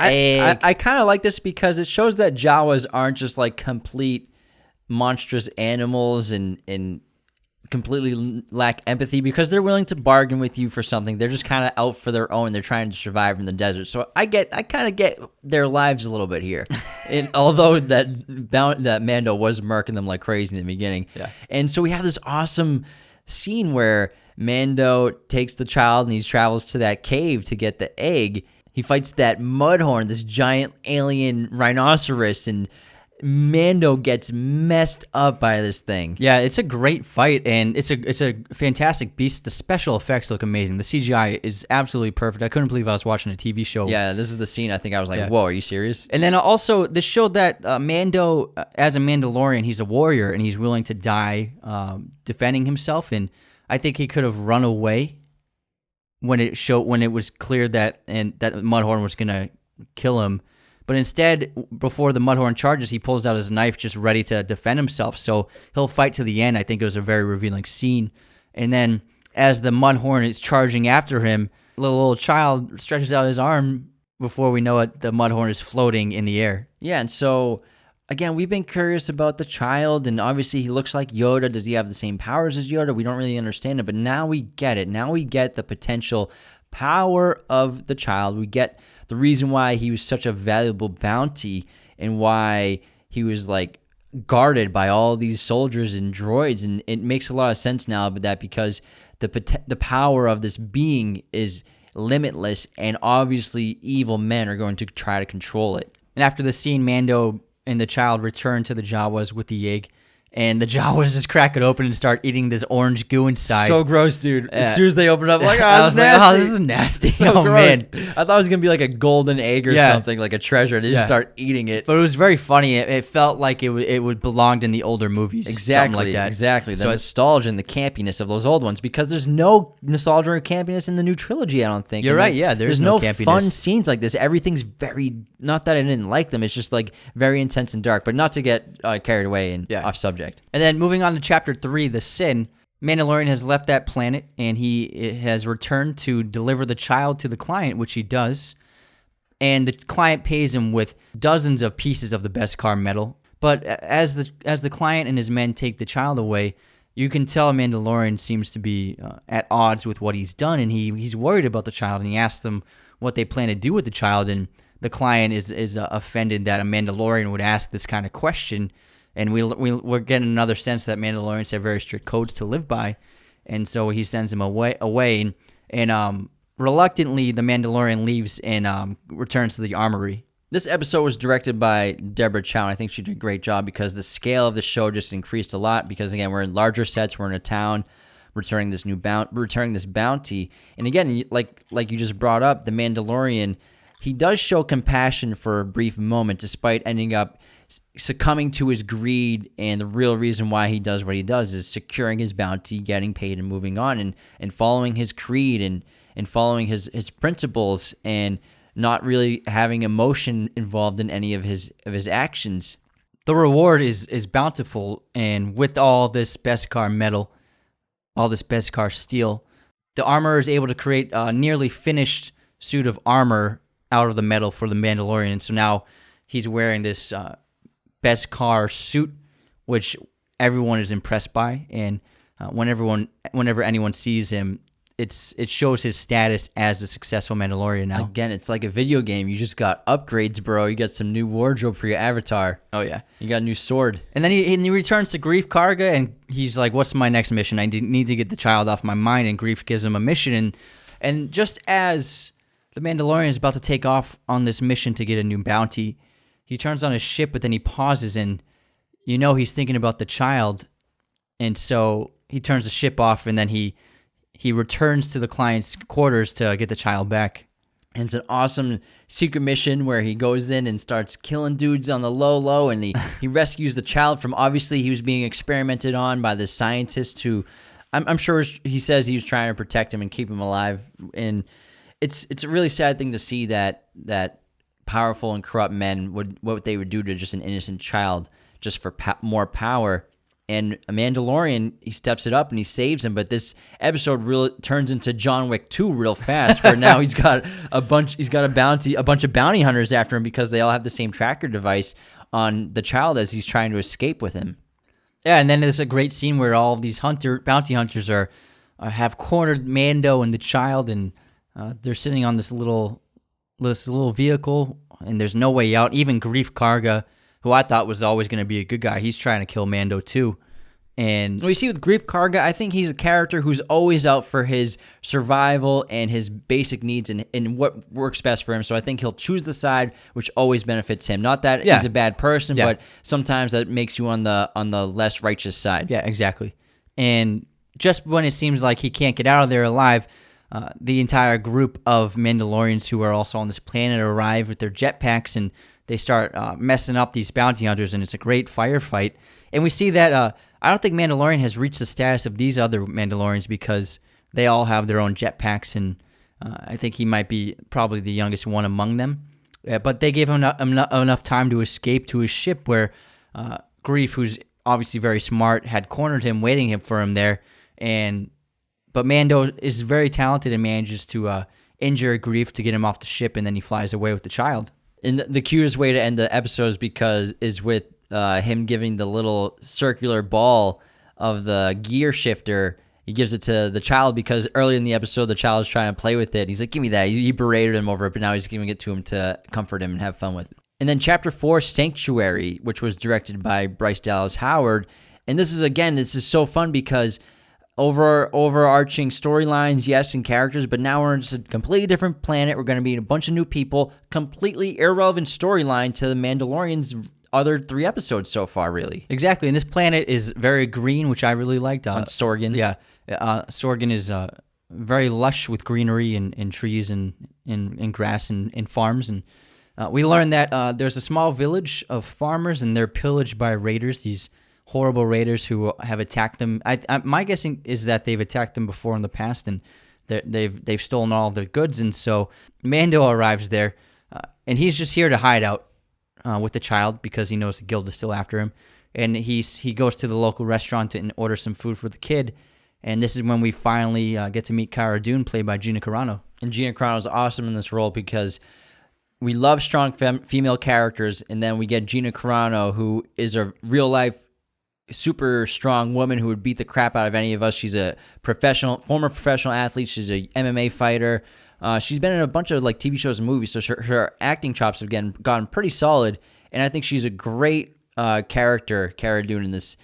I kind of like this because it shows that Jawas aren't just like complete monstrous animals and completely lack empathy, because they're willing to bargain with you for something. They're just kind of out for their own. They're trying to survive in the desert. So I kind of get their lives a little bit here. And although that Mando was murking them like crazy in the beginning. Yeah. And so we have this awesome scene where Mando takes the child and he travels to that cave to get the egg. He fights that mudhorn, this giant alien rhinoceros, and Mando gets messed up by this thing. Yeah, it's a great fight, and it's a fantastic beast. The special effects look amazing. The CGI is absolutely perfect. I couldn't believe I was watching a TV show. Yeah, this is the scene I think I was like, whoa, are you serious? And then also, this showed that Mando, as a Mandalorian, he's a warrior, and he's willing to die defending himself, and I think he could have run away when it was clear that Mudhorn was going to kill him. But instead, before the Mudhorn charges, he pulls out his knife just ready to defend himself. So he'll fight to the end. I think it was a very revealing scene. And then as the Mudhorn is charging after him, the little child stretches out his arm. Before we know it, the Mudhorn is floating in the air. Yeah, and so, again, we've been curious about the child, and obviously he looks like Yoda. Does he have the same powers as Yoda? We don't really understand it, but now we get it. Now we get the potential power of the child. We get the reason why he was such a valuable bounty and why he was like guarded by all these soldiers and droids, and it makes a lot of sense now. But that because the power of this being is limitless, and obviously evil men are going to try to control it. And after the scene, Mando and the child return to the Jawas with the egg. And the Jawas just crack it open and start eating this orange goo inside. So gross, dude. As soon as they open it up, like, I was like, oh, this is nasty. So oh, gross. man. I thought it was going to be like a golden egg or something, like a treasure. They just start eating it. But it was very funny. It felt like it would belonged in the older movies. Exactly, like that. Exactly. The nostalgia and the campiness of those old ones, because there's no nostalgia or campiness in the new trilogy, I don't think. You're right, yeah. There's no campiness. Fun scenes like this. Everything's very, not that I didn't like them, it's just like very intense and dark, but not to get carried away and off subject. And then moving on to Chapter 3, The Sin, Mandalorian has left that planet, and he has returned to deliver the child to the client, which he does. And the client pays him with dozens of pieces of the Beskar metal. But as the client and his men take the child away, you can tell Mandalorian seems to be at odds with what he's done, and he's worried about the child, and he asks them what they plan to do with the child, and the client is offended that a Mandalorian would ask this kind of question. And we're getting another sense that Mandalorians have very strict codes to live by, and so he sends him away, and reluctantly the Mandalorian leaves and returns to the armory. This episode was directed by Deborah Chow, and I think she did a great job because the scale of the show just increased a lot. Because again, we're in larger sets, we're in a town, returning this bounty, and again, like you just brought up, the Mandalorian, he does show compassion for a brief moment, despite ending up succumbing to his greed, and the real reason why he does what he does is securing his bounty, getting paid, and moving on, and following his creed and following his principles, and not really having emotion involved in any of his actions. The reward is bountiful, and with all this Beskar metal, all this Beskar steel, the armorer is able to create a nearly finished suit of armor out of the metal for the Mandalorian. And so now he's wearing this Beskar suit, which everyone is impressed by, and whenever anyone sees him, it shows his status as a successful Mandalorian now. Again, it's like a video game. You just got upgrades, bro. You got some new wardrobe for your avatar. Oh yeah, you got a new sword. And then he returns to Grief Karga, and he's like, "What's my next mission? I need to get the child off my mind." And Grief gives him a mission, and just as the Mandalorian is about to take off on this mission to get a new bounty, he turns on his ship, but then he pauses, and he's thinking about the child, and so he turns the ship off, and then he returns to the client's quarters to get the child back. And it's an awesome secret mission where he goes in and starts killing dudes on the low, and he rescues the child from, obviously, he was being experimented on by this scientist who, I'm sure he says he was trying to protect him and keep him alive. And it's a really sad thing to see that powerful and corrupt men what they would do to just an innocent child just for more power. And a Mandalorian, he steps it up and he saves him. But this episode really turns into John Wick 2 real fast, where now he's got a bunch of bounty hunters after him because they all have the same tracker device on the child as he's trying to escape with him. Yeah, and then there's a great scene where all of these bounty hunters have cornered Mando and the child, and they're sitting on this little vehicle, and there's no way out. Even Grief Karga, who I thought was always going to be a good guy, he's trying to kill Mando too. And we see with Grief Karga, I think he's a character who's always out for his survival and his basic needs and what works best for him. So I think he'll choose the side which always benefits him. Not that he's a bad person, but sometimes that makes you on the less righteous side. Yeah, exactly. And just when it seems like he can't get out of there alive, the entire group of Mandalorians who are also on this planet arrive with their jetpacks, and they start messing up these bounty hunters, and it's a great firefight. And we see that I don't think Mandalorian has reached the status of these other Mandalorians because they all have their own jetpacks, and I think he might be probably the youngest one among them. But they gave him enough time to escape to his ship, where Grief, who's obviously very smart, had cornered him, waiting for him there. But Mando is very talented and manages to injure Grief to get him off the ship, and then he flies away with the child. And the cutest way to end the episode is with him giving the little circular ball of the gear shifter. He gives it to the child because early in the episode, the child was trying to play with it. He's like, "Give me that." He berated him over it, but now he's giving it to him to comfort him and have fun with it. And then Chapter 4, Sanctuary, which was directed by Bryce Dallas Howard. And this is so fun because overarching storylines, yes, and characters, but now we're in just a completely different planet. We're going to be a bunch of new people, completely irrelevant storyline to the Mandalorian's other 3 episodes so far, really. Exactly, and this planet is very green, which I really liked. On Sorgan. Yeah, Sorgan is very lush with greenery and trees and grass and farms. And we learned that there's a small village of farmers, and they're pillaged by raiders, these horrible raiders who have attacked them. My guessing is that they've attacked them before in the past, and they've stolen all of their goods. And so Mando arrives there, and he's just here to hide out with the child because he knows the guild is still after him. And he goes to the local restaurant and orders some food for the kid. And this is when we finally get to meet Cara Dune, played by Gina Carano. And Gina Carano is awesome in this role because we love strong female characters, and then we get Gina Carano, who is a real-life super strong woman who would beat the crap out of any of us. She's a former professional athlete. She's a MMA fighter. She's been in a bunch of TV shows and movies, so her acting chops have gotten pretty solid. And I think she's a great character, Cara Dune, in this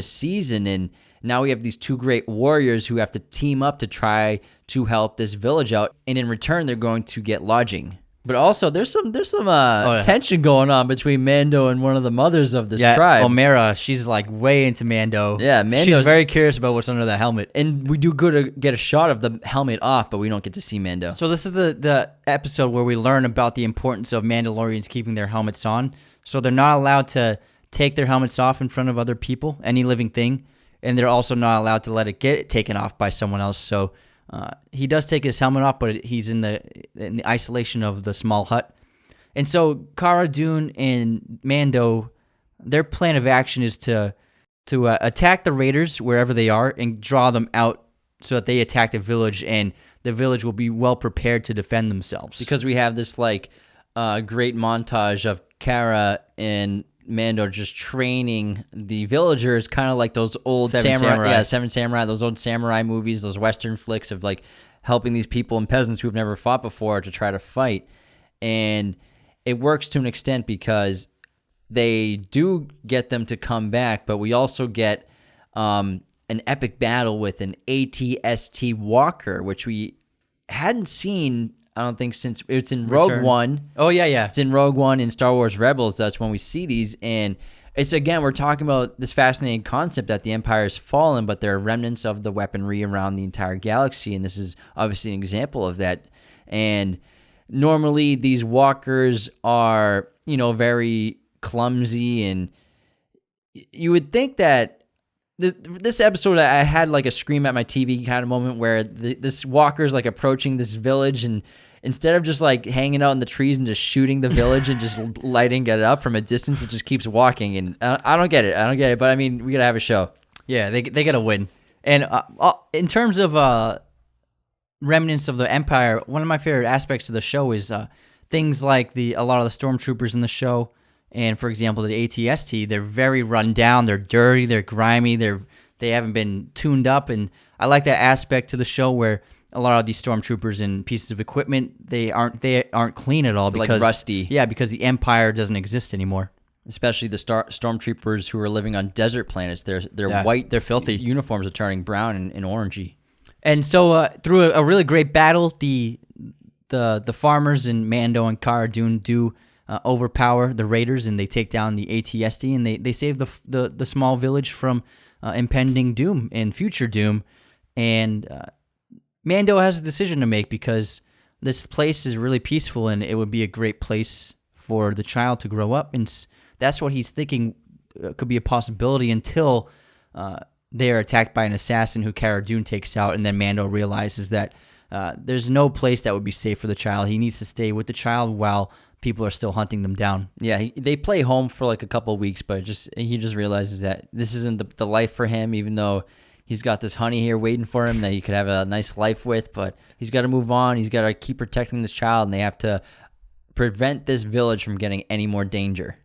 season. And now we have these 2 great warriors who have to team up to try to help this village out. And in return, they're going to get lodging. But also, there's some tension going on between Mando and one of the mothers of this tribe. Omera, she's way into Mando. Yeah, she's very curious about what's under the helmet. And we do good to get a shot of the helmet off, but we don't get to see Mando. So this is the episode where we learn about the importance of Mandalorians keeping their helmets on. So they're not allowed to take their helmets off in front of other people, any living thing, and they're also not allowed to let it get taken off by someone else. So he does take his helmet off, but he's in the isolation of the small hut. And so Cara Dune and Mando, their plan of action is to attack the raiders wherever they are and draw them out so that they attack the village, and the village will be well prepared to defend themselves. Because we have this great montage of Cara and Mando just training the villagers, kind of like those old Seven Samurai. Yeah, Seven Samurai, those old samurai movies, those Western flicks of like helping these people and peasants who've never fought before to try to fight. And it works to an extent because they do get them to come back, but we also get an epic battle with an AT-ST walker, which we hadn't seen, I don't think, since it's in Rogue One. Oh, yeah. It's in Rogue One in Star Wars Rebels. That's when we see these. And it's, again, we're talking about this fascinating concept that the Empire has fallen, but there are remnants of the weaponry around the entire galaxy. And this is obviously an example of that. And normally these walkers are, very clumsy. And you would think that this episode, I had like a scream at my TV kind of moment where this walker's like approaching this village, and instead of just like hanging out in the trees and just shooting the village and just lighting it up from a distance, it just keeps walking. And I don't get it. But I mean, we gotta have a show. Yeah, they gotta win. And in terms of remnants of the Empire, one of my favorite aspects of the show is things like a lot of the stormtroopers in the show. And for example, the AT-ST, they're very run down, they're dirty, they're grimy, they haven't been tuned up, and I like that aspect to the show where a lot of these stormtroopers and pieces of equipment, they aren't clean at all because like rusty. Yeah, because the Empire doesn't exist anymore. Especially the stormtroopers who are living on desert planets, their white, they're filthy uniforms are turning brown and orangey. And so through a really great battle, the farmers and Mando and Cara Dune do overpower the raiders, and they take down the AT-ST, and they save the small village from impending doom and future doom. And Mando has a decision to make because this place is really peaceful, and it would be a great place for the child to grow up. And that's what he's thinking could be a possibility until they are attacked by an assassin who Cara Dune takes out, and then Mando realizes that there's no place that would be safe for the child. He needs to stay with the child while people are still hunting them down. Yeah, they play home for like a couple of weeks, but he just realizes that this isn't the life for him, even though he's got this honey here waiting for him that he could have a nice life with, but he's got to move on. He's got to keep protecting this child, and they have to prevent this village from getting any more danger.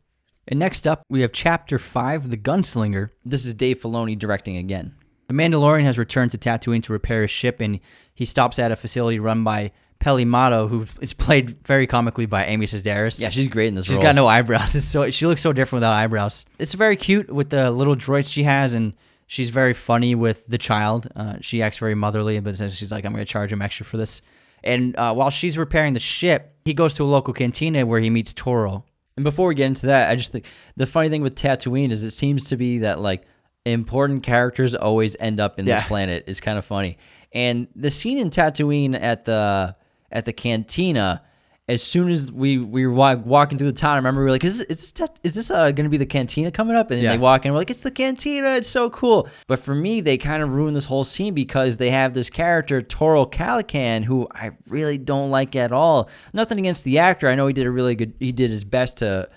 And next up, we have Chapter 5, The Gunslinger. This is Dave Filoni directing again. The Mandalorian has returned to Tatooine to repair his ship, and he stops at a facility run by Peli Motto, who is played very comically by Amy Sedaris. Yeah, she's great in this role. She's got no eyebrows. She looks so different without eyebrows. It's very cute with the little droids she has, and she's very funny with the child. She acts very motherly, but says she's like, I'm going to charge him extra for this. And while she's repairing the ship, he goes to a local cantina where he meets Toro. And before we get into that, I just think the funny thing with Tatooine is it seems to be that like important characters always end up in this planet. It's kind of funny. And the scene in Tatooine at the cantina, as soon as we were walking through the town, I remember we were like, is this going to be the cantina coming up? And then they walk in, we're like, it's the cantina. It's so cool. But for me, they kind of ruined this whole scene because they have this character, Toro Calican, who I really don't like at all. Nothing against the actor. I know he did his best to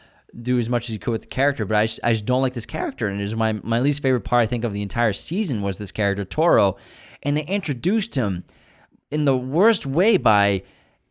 do as much as he could with the character, but I just don't like this character. And it was my least favorite part, I think, of the entire season was this character, Toro. And they introduced him in the worst way by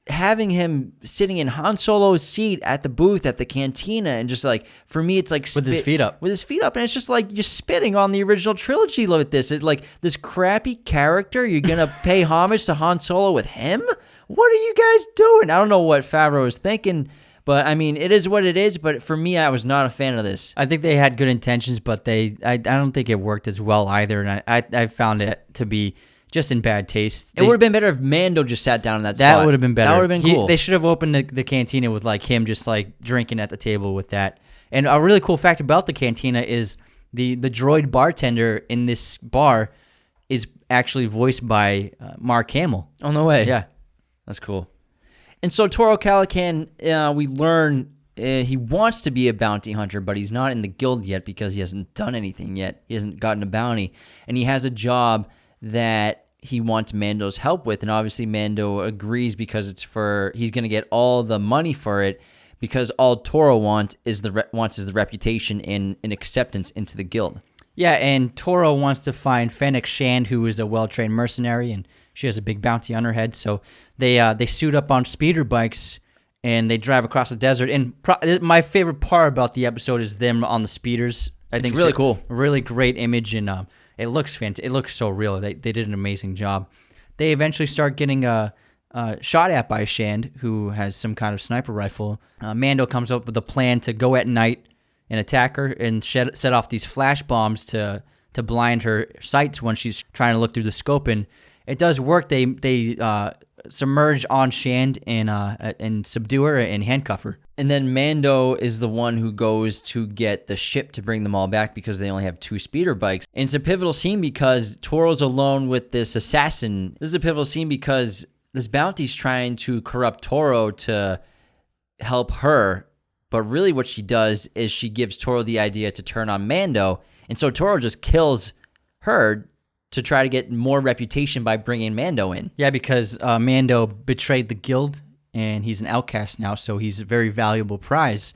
having him sitting in Han Solo's seat at the booth at the cantina, and just like, for me, it's like with his feet up, and it's just like you're spitting on the original trilogy with this. It's like this crappy character. You're gonna pay homage to Han Solo with him? What are you guys doing? I don't know what Favreau was thinking, but I mean, it is what it is. But for me, I was not a fan of this. I think they had good intentions, but I don't think it worked as well either, and I found it to be just in bad taste. It would have been better if Mando just sat down in that spot. That would have been better. That would have been cool. They should have opened the cantina with like him just like drinking at the table with that. And a really cool fact about the cantina is the droid bartender in this bar is actually voiced by Mark Hamill. Oh, no way. Yeah. That's cool. And so Toro Calican, we learn he wants to be a bounty hunter, but he's not in the guild yet because he hasn't done anything yet. He hasn't gotten a bounty. And he has a job that he wants Mando's help with, and obviously Mando agrees because he's going to get all the money for it, because all Toro wants is the reputation and acceptance into the guild. Yeah, and Toro wants to find Fennec Shand, who is a well-trained mercenary, and she has a big bounty on her head. So they suit up on speeder bikes and they drive across the desert. And my favorite part about the episode is them on the speeders. I think it's really cool. Really great image, and it looks fantastic. It looks so real. They did an amazing job. They eventually start getting shot at by Shand, who has some kind of sniper rifle. Mando comes up with a plan to go at night and attack her and set off these flash bombs to blind her sights when she's trying to look through the scope. And it does work. They submerge on Shand and subdue her and handcuff her. And then Mando is the one who goes to get the ship to bring them all back because they only have 2 speeder bikes. And it's a pivotal scene because Toro's alone with this assassin. This is a pivotal scene because this bounty's trying to corrupt Toro to help her. But really what she does is she gives Toro the idea to turn on Mando. And so Toro just kills her to try to get more reputation by bringing Mando in. Yeah, because Mando betrayed the guild, and he's an outcast now, so he's a very valuable prize.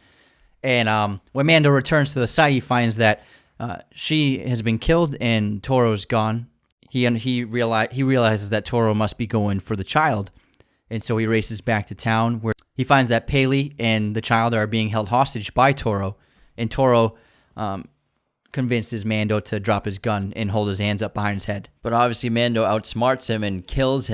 And when Mando returns to the site, he finds that she has been killed and Toro's gone. He realizes that Toro must be going for the child, and so he races back to town where he finds that Paley and the child are being held hostage by Toro, and Toro convinces Mando to drop his gun and hold his hands up behind his head. But obviously Mando outsmarts him and kills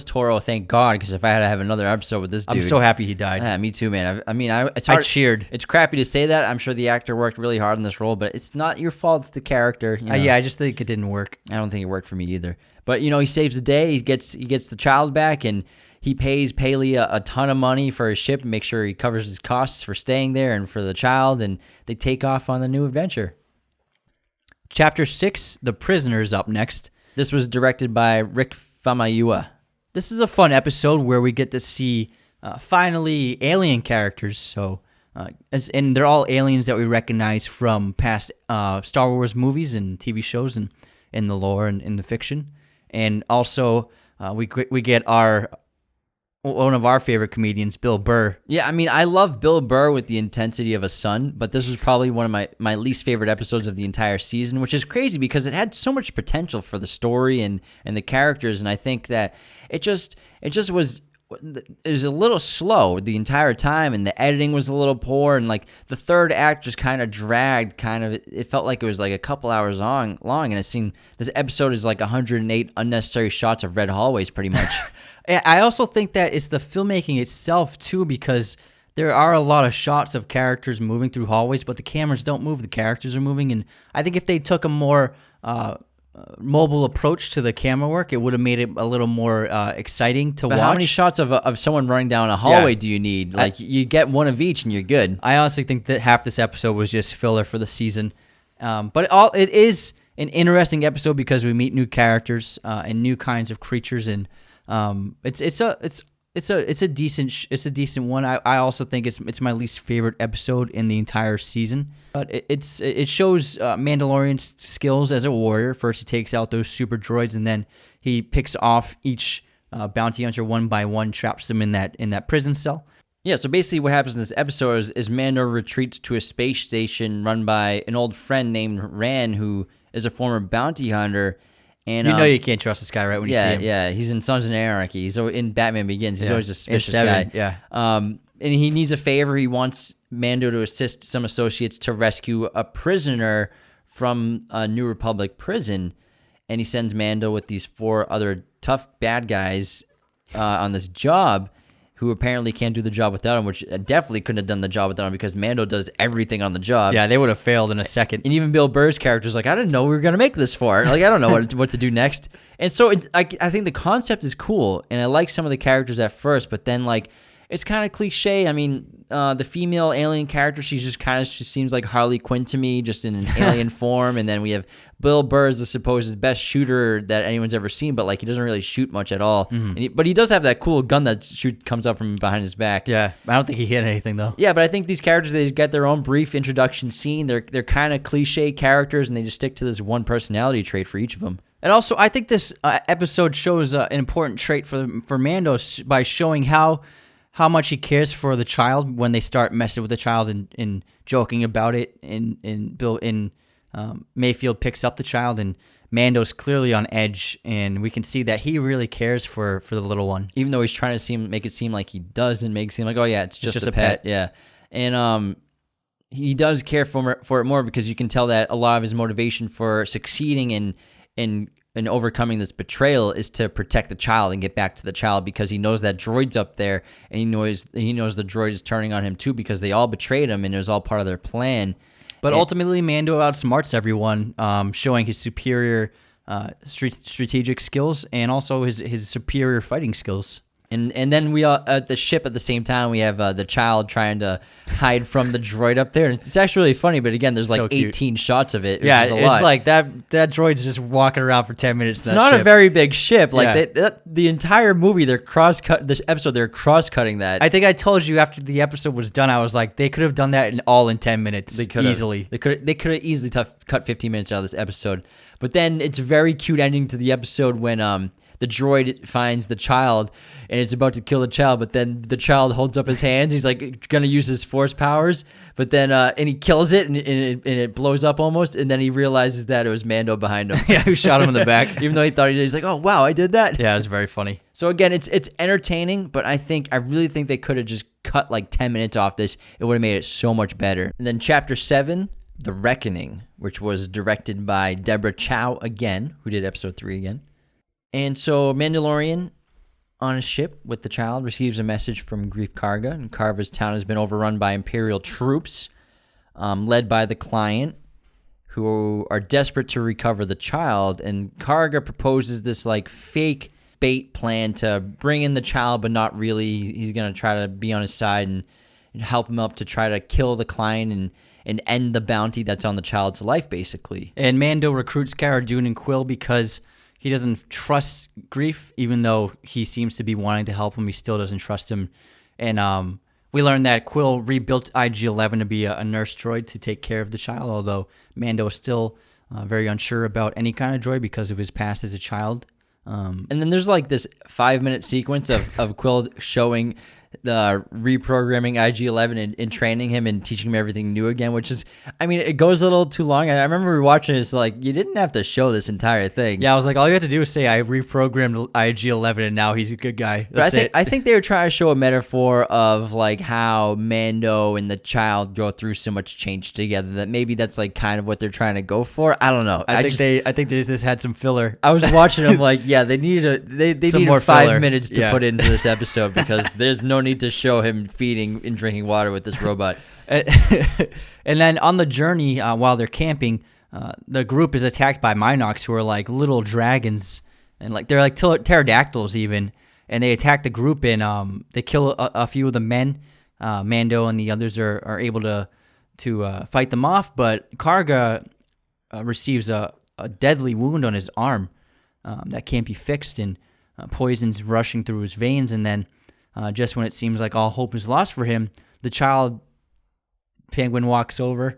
Toro, thank God, because if I had to have another episode with this dude... I'm so happy he died. Yeah, me too, man. I cheered. It's crappy to say that. I'm sure the actor worked really hard on this role, but it's not your fault. It's the character. You know? Yeah, I just think it didn't work. I don't think it worked for me either. But, he saves the day. He gets the child back, and he pays Paley a ton of money for his ship and make sure he covers his costs for staying there and for the child, and they take off on the new adventure. Chapter 6, The Prisoners, up next. This was directed by Rick Famuyiwa. This is a fun episode where we get to see, finally, alien characters. So, and they're all aliens that we recognize from past Star Wars movies and TV shows and in the lore and in the fiction. And also, we get one of our favorite comedians, Bill Burr. Yeah, I love Bill Burr with the intensity of a son, but this was probably one of my least favorite episodes of the entire season, which is crazy because it had so much potential for the story and the characters, and I think that it just was a little slow the entire time, and the editing was a little poor, and like the third act just kind of dragged. It felt like it was like a couple hours long, and it seemed this episode is like 108 unnecessary shots of red hallways, pretty much. I also think that it's the filmmaking itself too, because there are a lot of shots of characters moving through hallways, but the cameras don't move; the characters are moving. And I think if they took a more mobile approach to the camera work, it would have made it a little more exciting to watch. How many shots of someone running down a hallway do you need? Like, you get one of each and you're good. I honestly think that half this episode was just filler for the season. But it is an interesting episode because we meet new characters and new kinds of creatures, and it's a decent one. I also think it's my least favorite episode in the entire season. But it shows Mandalorian's skills as a warrior. First, he takes out those super droids, and then he picks off each bounty hunter one by one, traps them in that prison cell. Yeah, so basically what happens in this episode is Mando retreats to a space station run by an old friend named Ran, who is a former bounty hunter. And you can't trust this guy, right, when you see him. Yeah, he's in Sons of Anarchy. He's in Batman Begins. He's always a suspicious guy. Yeah. And he needs a favor. He wants Mando to assist some associates to rescue a prisoner from a New Republic prison. And he sends Mando with these 4 other tough bad guys on this job, who apparently can't do the job without him, which definitely couldn't have done the job without him because Mando does everything on the job. Yeah, they would have failed in a second. And even Bill Burr's character's like, I didn't know we were going to make this far. Like, I don't know what to do next. And so I think the concept is cool, and I like some of the characters at first, but then, like, it's kind of cliche. The female alien character, she seems like Harley Quinn to me, just in an alien form. And then we have Bill Burr as the supposed best shooter that anyone's ever seen, but like he doesn't really shoot much at all. Mm-hmm. But he does have that cool gun that comes out from behind his back. Yeah, I don't think he hit anything though. Yeah, but I think these characters, they get their own brief introduction scene. They're kind of cliche characters, and they just stick to this one personality trait for each of them. And also, I think this episode shows an important trait for Mando by showing how much he cares for the child when they start messing with the child and joking about it in Mayfield picks up the child, and Mando's clearly on edge, and we can see that he really cares for the little one. Even though he's trying to make it seem like he doesn't, make it seem like, oh yeah, it's just a pet. Yeah. And he does care for it more, because you can tell that a lot of his motivation for succeeding in overcoming this betrayal is to protect the child and get back to the child, because he knows that droid's up there, and he knows the droid is turning on him too, because they all betrayed him and it was all part of their plan. But ultimately, Mando outsmarts everyone, showing his superior strategic skills and also his superior fighting skills. And then we all at the ship at the same time, we have the child trying to hide from the droid up there. And it's actually really funny, but again, there's like So 18 shots of it. Yeah, it's lot. Like that droid's just walking around for 10 minutes. It's not a very big ship. Like Yeah. the entire movie, they're cross-cutting that. I think I told you after the episode was done, I was like, they could have done that in 10 minutes. They could easily. They could have easily cut 15 minutes out of this episode. But then it's a very cute ending to the episode when the droid finds the child and it's about to kill the child, but then the child holds up his hands. He's like gonna use his force powers, but then and he kills it and it blows up almost, and then he realizes that it was Mando behind him. Yeah, who shot him in the back. Even though he thought he did, he's like, oh wow, I did that. Yeah, it was very funny. So again, it's entertaining, but I really think they could have just cut like 10 minutes off this. It would have made it so much better. And then Chapter 7, The Reckoning, which was directed by Deborah Chow again, who did Episode 3 again. And so Mandalorian on a ship with the child receives a message from Greef Karga, and Karga's town has been overrun by Imperial troops, led by the client, who are desperate to recover the child. And Karga proposes this like fake bait plan to bring in the child, but not really. He's going to try to be on his side and help him up to try to kill the client and end the bounty that's on the child's life, basically. And Mando recruits Cara Dune and Quill because he doesn't trust Greef, even though he seems to be wanting to help him. He still doesn't trust him. And we learned that Quill rebuilt IG-11 to be a nurse droid to take care of the child, although Mando is still very unsure about any kind of droid because of his past as a child. And then there's like this 5-minute sequence of Quill showing the reprogramming IG-11 and training him and teaching him everything new again, which is, I mean, it goes a little too long. I remember watching it, it's like, you didn't have to show this entire thing. Yeah, I was like, all you have to do is say, I reprogrammed IG-11 and now he's a good guy. That's it. I think they were trying to show a metaphor of like how Mando and the child go through so much change together, that maybe that's like kind of what they're trying to go for. I don't know. I think they just had some filler. I was watching them like, yeah, they needed more 5 filler. minutes to put into this episode, because there's no need to show him feeding and drinking water with this robot. And then on the journey, while they're camping, the group is attacked by Minox, who are like little dragons, and like they're like pterodactyls even, and they attack the group and they kill a few of the men. Mando and the others are able to fight them off, but Karga receives a deadly wound on his arm that can't be fixed, and poison's rushing through his veins. And then just when it seems like all hope is lost for him, the child penguin walks over.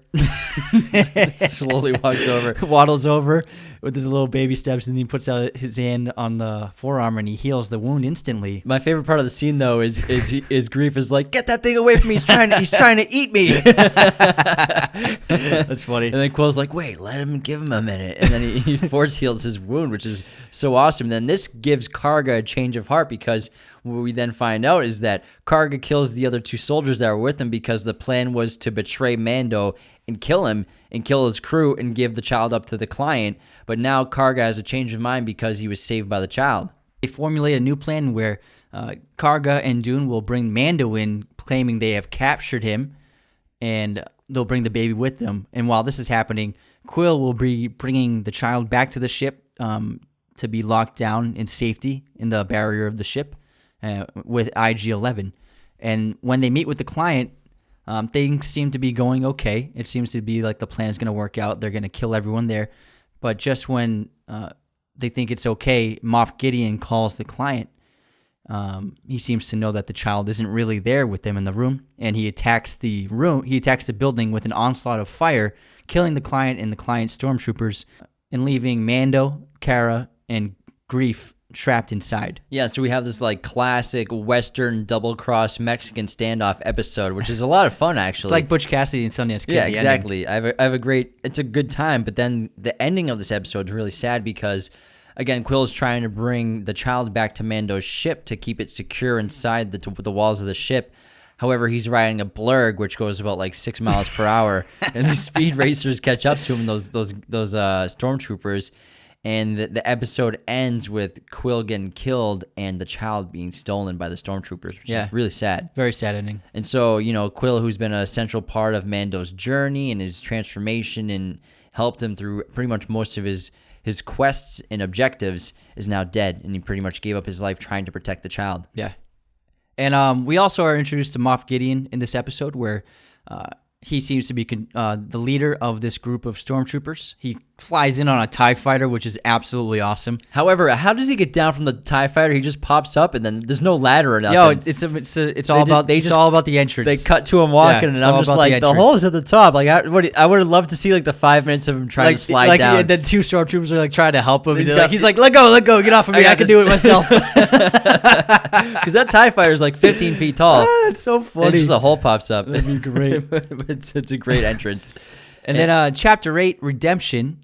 Slowly walks over. Waddles over with his little baby steps, and he puts out his hand on the forearm and he heals the wound instantly. My favorite part of the scene, though, is Greef is like, get that thing away from me. He's trying to eat me. That's funny. And then Quill's like, wait, give him a minute. And then he force heals his wound, which is so awesome. And then this gives Karga a change of heart, because what we then find out is that Karga kills the other 2 soldiers that were with him, because the plan was to betray Mando and kill him and kill his crew and give the child up to the client. But now Karga has a change of mind because he was saved by the child. They formulate a new plan where Karga and Dune will bring Mando in, claiming they have captured him, and they'll bring the baby with them. And while this is happening, Quill will be bringing the child back to the ship to be locked down in safety in the barrier of the ship with IG-11. And when they meet with the client, things seem to be going okay. It seems to be like the plan's going to work out. They're going to kill everyone there. But just when they think it's okay, Moff Gideon calls the client. He seems to know that the child isn't really there with them in the room, and he attacks the room. He attacks the building with an onslaught of fire, killing the client and the client's stormtroopers, and leaving Mando, Cara, and Greef trapped inside. Yeah, so we have this like classic Western double-cross Mexican standoff episode, which is a lot of fun, actually. It's like Butch Cassidy and Sundance Kid. Yeah, the ending. exactly. I have a great, it's a good time, but then the ending of this episode is really sad because, again, Quill is trying to bring the child back to Mando's ship to keep it secure inside the walls of the ship. However, he's riding a blurg, which goes about like 6 miles per hour, and these speed racers catch up to him, those stormtroopers, and the episode ends with Quill getting killed and the child being stolen by the stormtroopers, which is really sad. Very sad ending. And so, Quill, who's been a central part of Mando's journey and his transformation and helped him through pretty much most of his quests and objectives, is now dead, and he pretty much gave up his life trying to protect the child. Yeah. And we also are introduced to Moff Gideon in this episode, where he seems to be the leader of this group of stormtroopers. He flies in on a TIE fighter, which is absolutely awesome. However, how does he get down from the TIE fighter? He just pops up, and then there's no ladder or nothing. Yo, it's all about the entrance. They cut to him walking, and I'm just like, the hole's at the top. Like, I would have loved to see like the 5 minutes of him trying to slide down. The two stormtroopers are like trying to help him. He's like, let go, get off of me. I can do it myself. Because that TIE fighter is like 15 feet tall. That's so funny. And just a hole pops up. That'd be great. It's a great entrance. And then Chapter 8, Redemption,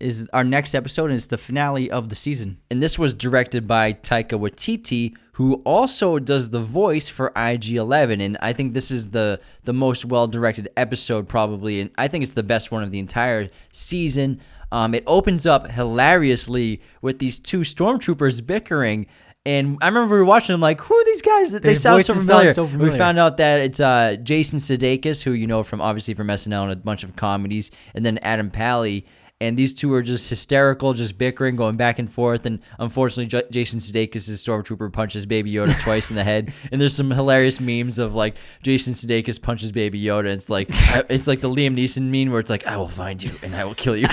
is our next episode, and it's the finale of the season. And this was directed by Taika Waititi, who also does the voice for IG-11. And I think this is the most well-directed episode, probably. And I think it's the best one of the entire season. It opens up hilariously with these two stormtroopers bickering. And I remember we were watching them like, who are these guys? They sound so familiar. We found out that it's Jason Sudeikis, who you know from SNL and a bunch of comedies, and then Adam Pally. And these two are just hysterical, just bickering, going back and forth. And unfortunately, Jason Sudeikis' stormtrooper punches Baby Yoda twice in the head. And there's some hilarious memes of like Jason Sudeikis punches Baby Yoda. And it's like the Liam Neeson meme where it's like, I will find you and I will kill you.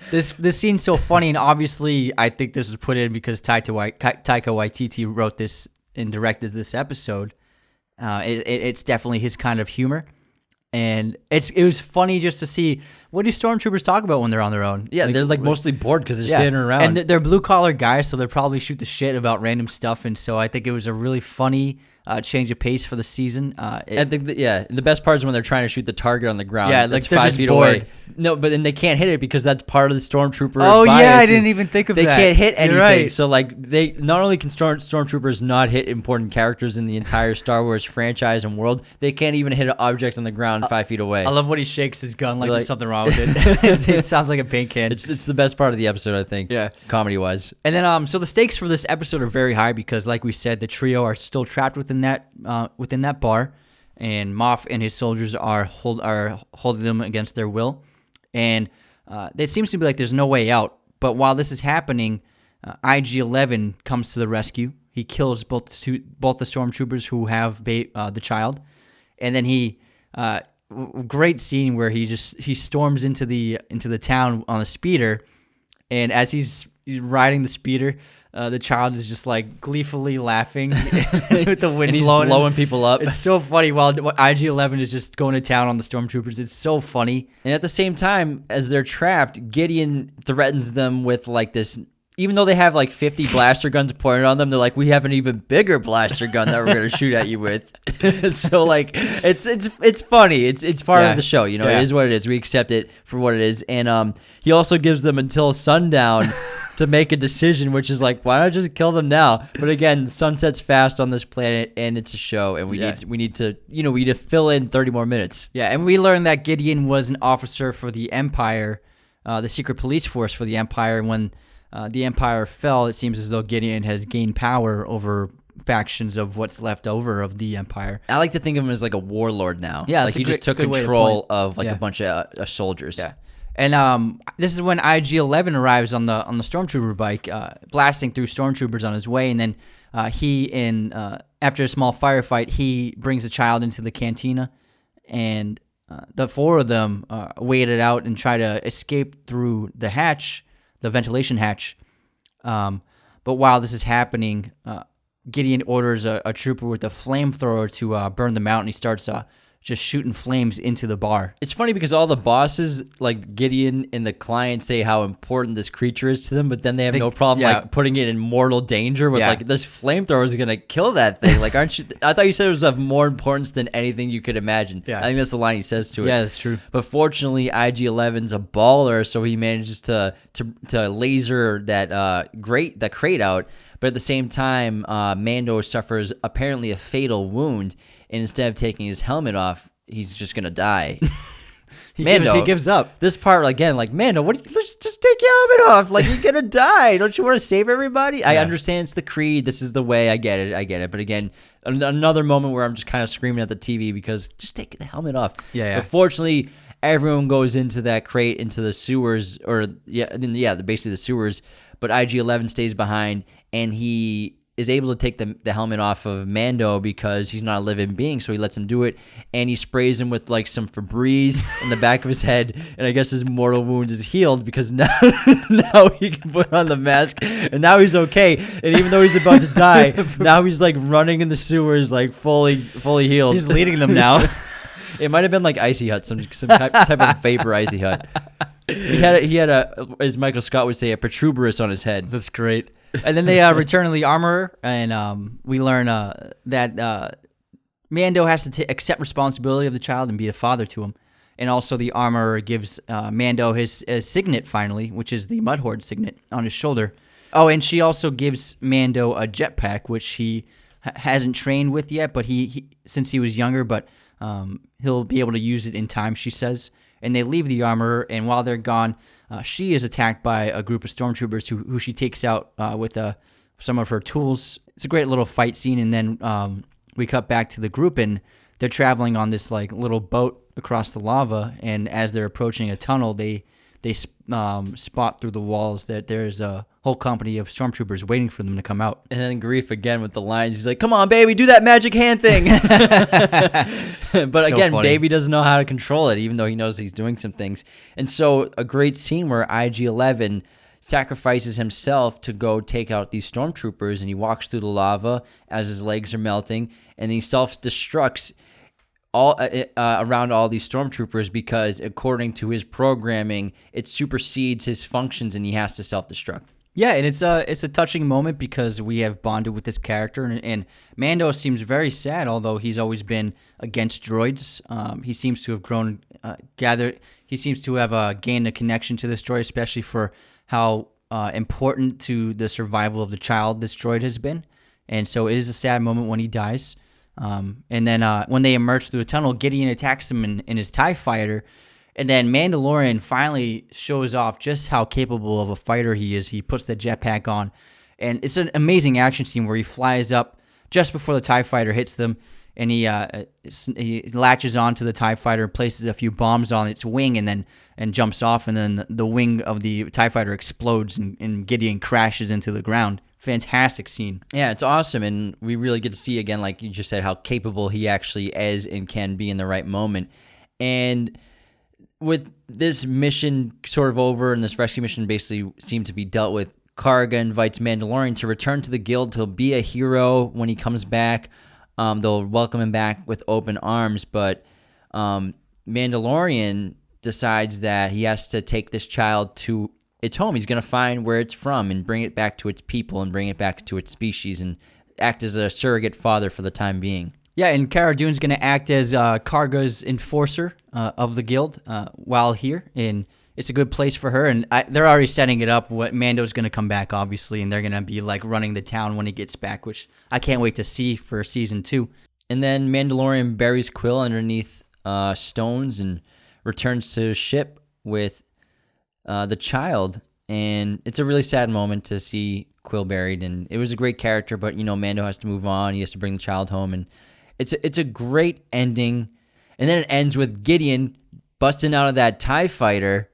This scene's so funny, and obviously I think this was put in because Taika Waititi wrote this and directed this episode. It's definitely his kind of humor. And it was funny just to see, what do stormtroopers talk about when they're on their own? Yeah, they're like mostly bored because they're standing around. And they're blue-collar guys, so they'll probably shoot the shit about random stuff. And so I think it was a really funny change of pace for the season. I think the best part is when they're trying to shoot the target on the ground. Yeah, like they're 5 just feet bored. away. No, but then they can't hit it because that's part of the stormtrooper. Oh bias. yeah, I didn't even think of that. They can't hit anything. Right. So like they not only can stormtroopers not hit important characters in the entire Star Wars franchise and world, they can't even hit an object on the ground 5 feet away. I love when he shakes his gun like there's something wrong with it. It sounds like a paint can. It's the best part of the episode, I think. Yeah, comedy wise. And then so the stakes for this episode are very high because, like we said, the trio are still trapped within that bar, and Moff and his soldiers are holding them against their will, and it seems to be like there's no way out. But while this is happening, IG-11 comes to the rescue. He kills both the stormtroopers who have the child, and then he great scene where he storms into the town on a speeder, and as he's riding the speeder, the child is just like gleefully laughing with the wind and he's blowing people up. It's so funny while IG-11 is just going to town on the stormtroopers. It's so funny. And at the same time, as they're trapped, Gideon threatens them with like this. Even though they have like 50 blaster guns pointed on them, they're like, we have an even bigger blaster gun that we're gonna shoot at you with. So like, it's funny. It's part of the show. It is what it is. We accept it for what it is. And he also gives them until sundown to make a decision, which is like, why not just kill them now? But again, the sun sets fast on this planet, and it's a show, and we need to fill in 30 more minutes. Yeah, and we learned that Gideon was an officer for the Empire, the secret police force for the Empire. And when the Empire fell, it seems as though Gideon has gained power over factions of what's left over of the Empire. I like to think of him as like a warlord now. Yeah, like he just took control of like a bunch of soldiers. Yeah. And this is when IG-11 arrives on the stormtrooper bike, blasting through stormtroopers on his way. And then after a small firefight, he brings the child into the cantina, and the four of them wait it out and try to escape through the hatch, the ventilation hatch. But while this is happening, Gideon orders a trooper with a flamethrower to burn them out, and he starts just shooting flames into the bar. It's funny because all the bosses, like Gideon and the clients, say how important this creature is to them, but then they have no problem like putting it in mortal danger with like this flamethrower is gonna kill that thing. Like, aren't you? I thought you said it was of more importance than anything you could imagine. Yeah, I think that's the line he says to it. Yeah, that's true. But fortunately, IG-11's a baller, so he manages to laser that crate out. But at the same time, Mando suffers apparently a fatal wound. And instead of taking his helmet off, he's just gonna die. He gives up. This part again, like Mando, let's just take your helmet off. Like, you're gonna die. Don't you want to save everybody? Yeah. I understand it's the creed. This is the way. I get it. But again, another moment where I'm just kind of screaming at the TV because just take the helmet off. Yeah. But fortunately, everyone goes into that crate, into the sewers, basically the sewers. But IG-11 stays behind, and he is able to take the helmet off of Mando because he's not a living being, so he lets him do it, and he sprays him with like some Febreze in the back of his head, and I guess his mortal wound is healed because now he can put on the mask, and now he's okay, and even though he's about to die, now he's like running in the sewers like fully healed. He's leading them now. It might have been like Icy Hut, some type of vapor Icy Hut. He had a, as Michael Scott would say, a protuberance on his head. That's great. And then they return to the armorer, and we learn that Mando has to accept responsibility of the child and be a father to him. And also the armorer gives Mando his signet finally, which is the Mudhorde signet on his shoulder. Oh, and she also gives Mando a jetpack, which he hasn't trained with yet, but he since he was younger, but he'll be able to use it in time, she says. And they leave the armorer, and while they're gone, she is attacked by a group of stormtroopers who she takes out with some of her tools. It's a great little fight scene, and then we cut back to the group, and they're traveling on this like little boat across the lava, and as they're approaching a tunnel, they spot through the walls that there's a whole company of stormtroopers waiting for them to come out. And then Grief again with the lines. He's like, "Come on, baby, do that magic hand thing." But so again, funny. Baby doesn't know how to control it, even though he knows he's doing some things. And so a great scene where IG-11 sacrifices himself to go take out these stormtroopers, and he walks through the lava as his legs are melting, and he self-destructs all around all these stormtroopers because, according to his programming, it supersedes his functions, and he has to self-destruct. Yeah, and it's a touching moment because we have bonded with this character, and Mando seems very sad, although he's always been against droids. He seems to have he seems to have gained a connection to this droid, especially for how important to the survival of the child this droid has been. And so it is a sad moment when he dies. And then when they emerge through the tunnel, Gideon attacks him in his TIE fighter. And then Mandalorian finally shows off just how capable of a fighter he is. He puts the jetpack on. And it's an amazing action scene where he flies up just before the TIE fighter hits them. And he latches onto the TIE fighter and places a few bombs on its wing and jumps off. And then the wing of the TIE fighter explodes and Gideon crashes into the ground. Fantastic scene. Yeah, it's awesome. And we really get to see, again, like you just said, how capable he actually is and can be in the right moment. And with this mission sort of over and this rescue mission basically seemed to be dealt with, Karga invites Mandalorian to return to the guild to be a hero when he comes back. They'll welcome him back with open arms, but Mandalorian decides that he has to take this child to its home. He's going to find where it's from and bring it back to its people and bring it back to its species and act as a surrogate father for the time being. Yeah, and Cara Dune's going to act as Karga's enforcer of the guild while here, and it's a good place for her. And they're already setting it up. What Mando's going to come back, obviously, and they're going to be like running the town when he gets back, which I can't wait to see for season 2. And then Mandalorian buries Quill underneath stones and returns to his ship with the child. And it's a really sad moment to see Quill buried. And it was a great character, but Mando has to move on. He has to bring the child home, and it's a great ending. And then it ends with Gideon busting out of that TIE fighter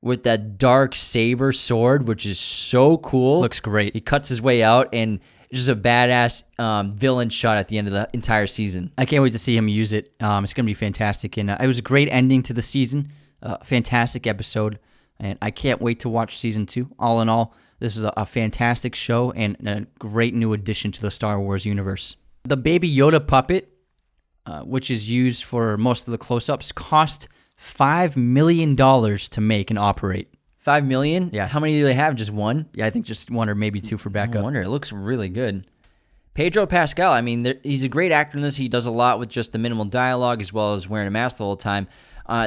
with that dark saber sword, which is so cool. Looks great. He cuts his way out, and it's just a badass villain shot at the end of the entire season. I can't wait to see him use it. It's going to be fantastic. And it was a great ending to the season. Fantastic episode. And I can't wait to watch season 2. All in all, this is a fantastic show and a great new addition to the Star Wars universe. The Baby Yoda puppet which is used for most of the close-ups, cost $5 million to make and operate. $5 million? Yeah. How many do they have? Just one? Yeah, I think just one or maybe two for No backup. wonder. It looks really good. Pedro Pascal, I mean, he's a great actor in this. He does a lot with just the minimal dialogue as well as wearing a mask the whole time.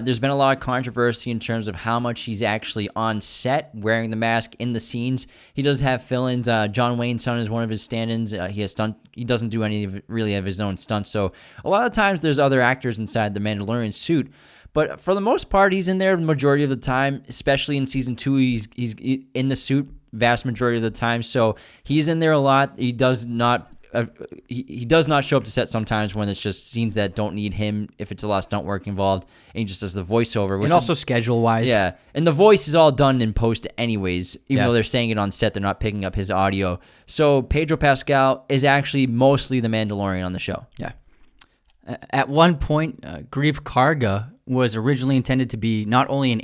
There's been a lot of controversy in terms of how much he's actually on set wearing the mask in the scenes. He does have fill-ins. John Wayne's son is one of his stand-ins. He doesn't do any really of his own stunts. So a lot of times there's other actors inside the Mandalorian suit. But for the most part, he's in there the majority of the time, especially in Season 2. He's in the suit vast majority of the time. So he's in there a lot. He does not show up to set sometimes when it's just scenes that don't need him, if it's a lot of stunt work involved, and he just does the voiceover. And also schedule-wise. Yeah, and the voice is all done in post anyways, even though they're saying it on set, they're not picking up his audio. So Pedro Pascal is actually mostly the Mandalorian on the show. Yeah. At one point, Greef Karga was originally intended to be not only an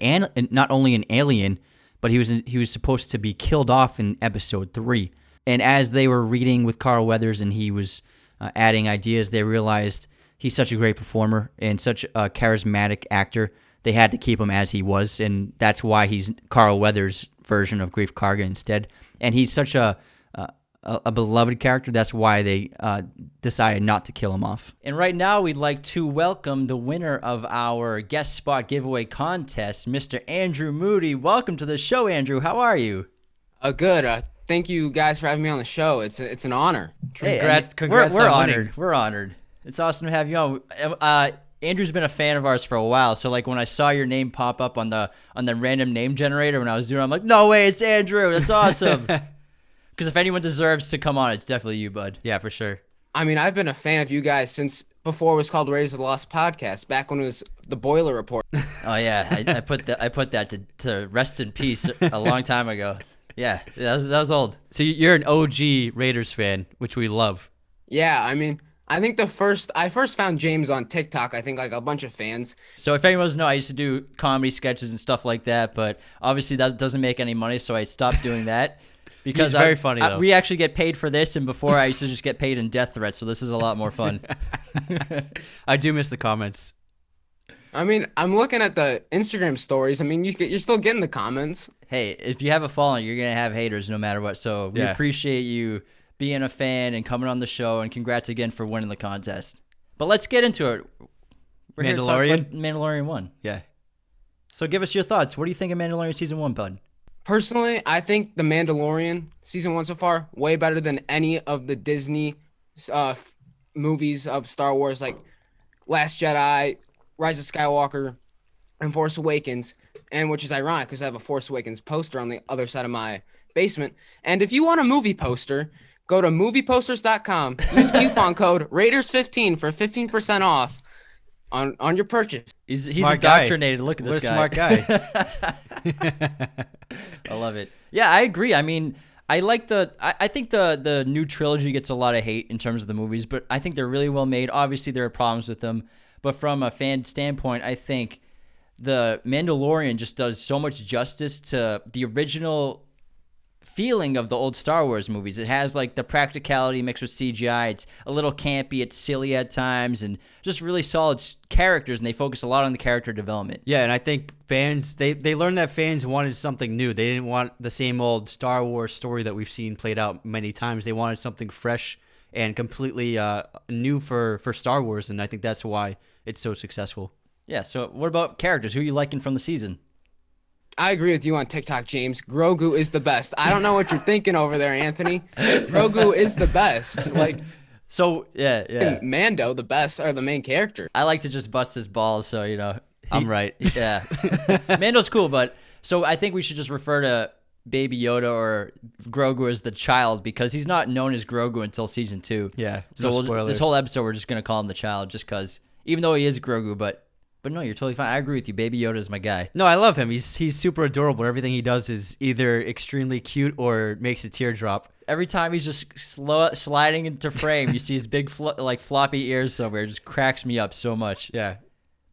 alien, but he was supposed to be killed off in Episode 3. And as they were reading with Carl Weathers and he was adding ideas, they realized he's such a great performer and such a charismatic actor. They had to keep him as he was, and that's why he's Carl Weathers' version of Greef Karga instead. And he's such a beloved character. That's why they decided not to kill him off. And right now, we'd like to welcome the winner of our guest spot giveaway contest, Mr. Andrew Moody. Welcome to the show, Andrew. How are you? Good. Thank you guys for having me on the show. It's an honor. Congrats we're on winning. honored. We're honored. It's awesome to have you on. Andrew's been a fan of ours for a while, so like when I saw your name pop up on the random name generator when I was doing it, I'm like, no way, it's Andrew. That's awesome. Because if anyone deserves to come on, it's definitely you, bud. Yeah, for sure. I mean, I've been a fan of you guys since before it was called Raiders of the Lost Podcast, back when it was the Boiler Report. Oh yeah, I put that to rest in peace a long time ago. Yeah, that was old. So you're an OG Raiders fan, which we love. Yeah, I mean, I think I first found James on TikTok, I think like a bunch of fans. So if anyone doesn't know, I used to do comedy sketches and stuff like that, but obviously that doesn't make any money, so I stopped doing that. Because He's very funny, though. We actually get paid for this, and before I used to just get paid in death threats, so this is a lot more fun. I do miss the comments. I mean, I'm looking at the Instagram stories. I mean, you're still getting the comments. Hey, if you have a following, you're going to have haters no matter what, so we appreciate you being a fan and coming on the show, and congrats again for winning the contest. But let's get into it. We're here to talk about Mandalorian 1. Yeah. So give us your thoughts. What do you think of Mandalorian Season 1, bud? Personally, I think The Mandalorian Season 1 so far, way better than any of the Disney movies of Star Wars, like Last Jedi, Rise of Skywalker, and Force Awakens, and which is ironic because I have a Force Awakens poster on the other side of my basement. And if you want a movie poster, go to movieposters.com, use coupon code Raiders15 for 15% off on your purchase. He's indoctrinated. Look at this guy. What a smart guy. I love it. Yeah, I agree. I mean, I think the new trilogy gets a lot of hate in terms of the movies, but I think they're really well made. Obviously, there are problems with them, but from a fan standpoint, I think the Mandalorian just does so much justice to the original feeling of the old Star Wars movies. It has like the practicality mixed with CGI. It's a little campy, it's silly at times, and just really solid characters, and they focus a lot on the character development. Yeah, and I think fans, they learned that fans wanted something new. They didn't want the same old Star Wars story that we've seen played out many times. They wanted something fresh and completely new for Star Wars, and I think that's why it's so successful. Yeah, so what about characters? Who are you liking from the season? I agree with you on TikTok, James. Grogu is the best. I don't know what you're thinking over there, Anthony. Grogu is the best. Like, so yeah. Mando, the best, are the main character. I like to just bust his balls, so I'm right. Yeah, Mando's cool, but so I think we should just refer to Baby Yoda or Grogu as the child because he's not known as Grogu until season 2. Yeah. So this whole episode we're just gonna call him the child, just because, even though he is Grogu, but no, you're totally fine. I agree with you. Baby Yoda is my guy. No, I love him. He's super adorable. Everything he does is either extremely cute or makes a teardrop. Every time he's just sliding into frame, you see his big floppy ears somewhere. It just cracks me up so much. Yeah.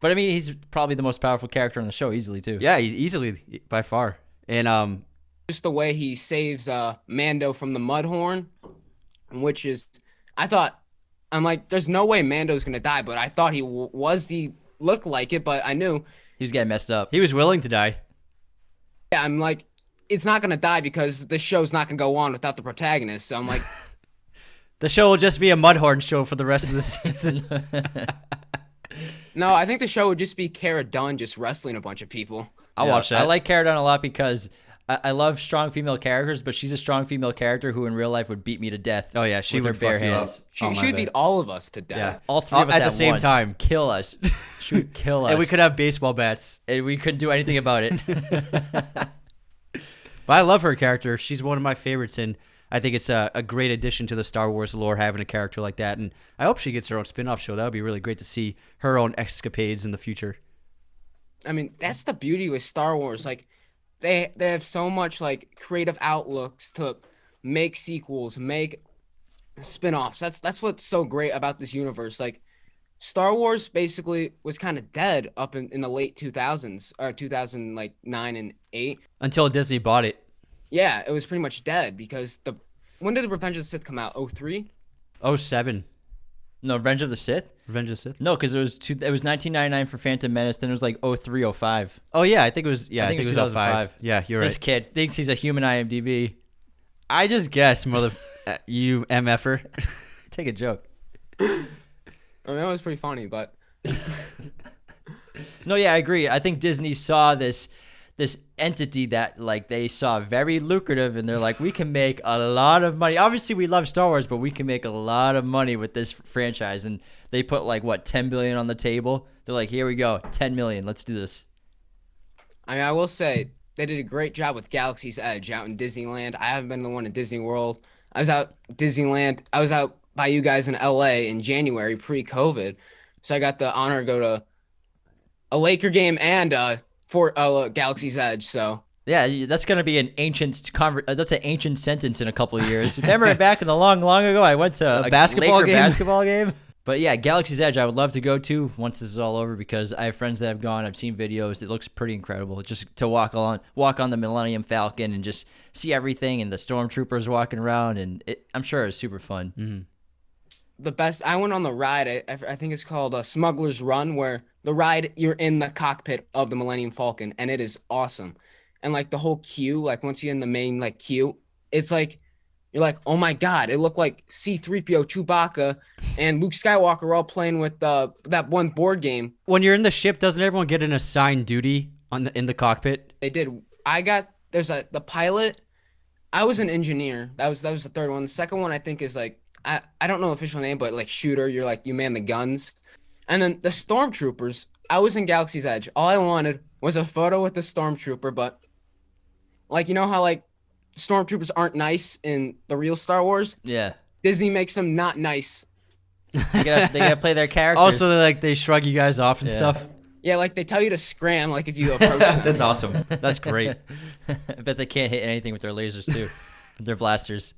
But I mean, he's probably the most powerful character on the show, easily too. Yeah, easily by far. And just the way he saves Mando from the Mudhorn, which is, I thought I'm like, there's no way Mando's gonna die, but I thought he looked like it, but I knew. He was getting messed up. He was willing to die. Yeah, I'm like, it's not gonna die because the show's not gonna go on without the protagonist. So I'm like, The show will just be a Mudhorn show for the rest of the season. no, I think the show would just be Cara Dunn just wrestling a bunch of people. I'll watch that. I like Cara Dune a lot because I love strong female characters, but she's a strong female character who in real life would beat me to death. Oh yeah, she with her would bare fuck you up. hands. She Oh, my should bad. beat all of us to death. Yeah. All three of us At the same once. time. Kill us. She would kill us. And we could have baseball bats. And we couldn't do anything about it. But I love her character. She's one of my favorites, and I think it's a great addition to the Star Wars lore having a character like that. And I hope she gets her own spin-off show. That would be really great to see her own escapades in the future. I mean, that's the beauty with Star Wars. Like, they have so much like creative outlooks to make sequels, make spin-offs. That's what's so great about this universe. Like, Star Wars basically was kind of dead up in the late 2000s or 2009 and 8. Until Disney bought it. Yeah, it was pretty much dead because when did the Revenge of the Sith come out? 03? 07. No, Revenge of the Sith? Revenge of the Sith? No, because it was 1999 for Phantom Menace, then it was like 03, 05. Oh, yeah. I think it was, I think it it was was 05. 2005. Yeah, you're This right. kid thinks he's a human IMDb. I just guessed, you MFer. Take a joke. I mean, that was pretty funny, but No, yeah, I agree. I think Disney saw this entity that like they saw very lucrative, and they're like, we can make a lot of money. Obviously, we love Star Wars, but we can make a lot of money with this franchise. And they put like what, 10 billion on the table. They're like, here we go, 10 million. Let's do this. I mean, I will say they did a great job with Galaxy's Edge out in Disneyland. I haven't been to the one in Disney World. I was out by you guys in LA in January pre-COVID, so I got the honor to go to a Laker game and for Galaxy's Edge. So Yeah, that's gonna be an that's an ancient sentence in a couple of years. Remember back in the long ago, I went to A basketball Laker game? basketball game. But yeah, Galaxy's Edge, I would love to go to once this is all over because I have friends that have gone. I've seen videos. It looks pretty incredible. Just to walk on the Millennium Falcon and just see everything and the stormtroopers walking around, and I'm sure it's super fun. Mm-hmm. the best, I went on the ride. I think it's called Smuggler's Run, where the ride you're in the cockpit of the Millennium Falcon, and it is awesome. And like the whole queue, like once you're in the main like queue, it's like you're like, oh my god, it looked like C-3PO, Chewbacca, and Luke Skywalker all playing with that one board game. When you're in the ship, doesn't everyone get an assigned duty in the cockpit? They did. There's the pilot. I was an engineer. That was the third one. The second one I think is like I don't know the official name, but like shooter. You're like you man the guns. And then the stormtroopers. I was in Galaxy's Edge. All I wanted was a photo with the stormtrooper, but like you know how like stormtroopers aren't nice in the real Star Wars. Yeah, Disney makes them not nice. they gotta play their characters. Also, they shrug you guys off and Yeah. stuff. Yeah, like they tell you to scram like if you approach them. That's awesome. That's great. I bet they can't hit anything with their lasers too, with their blasters.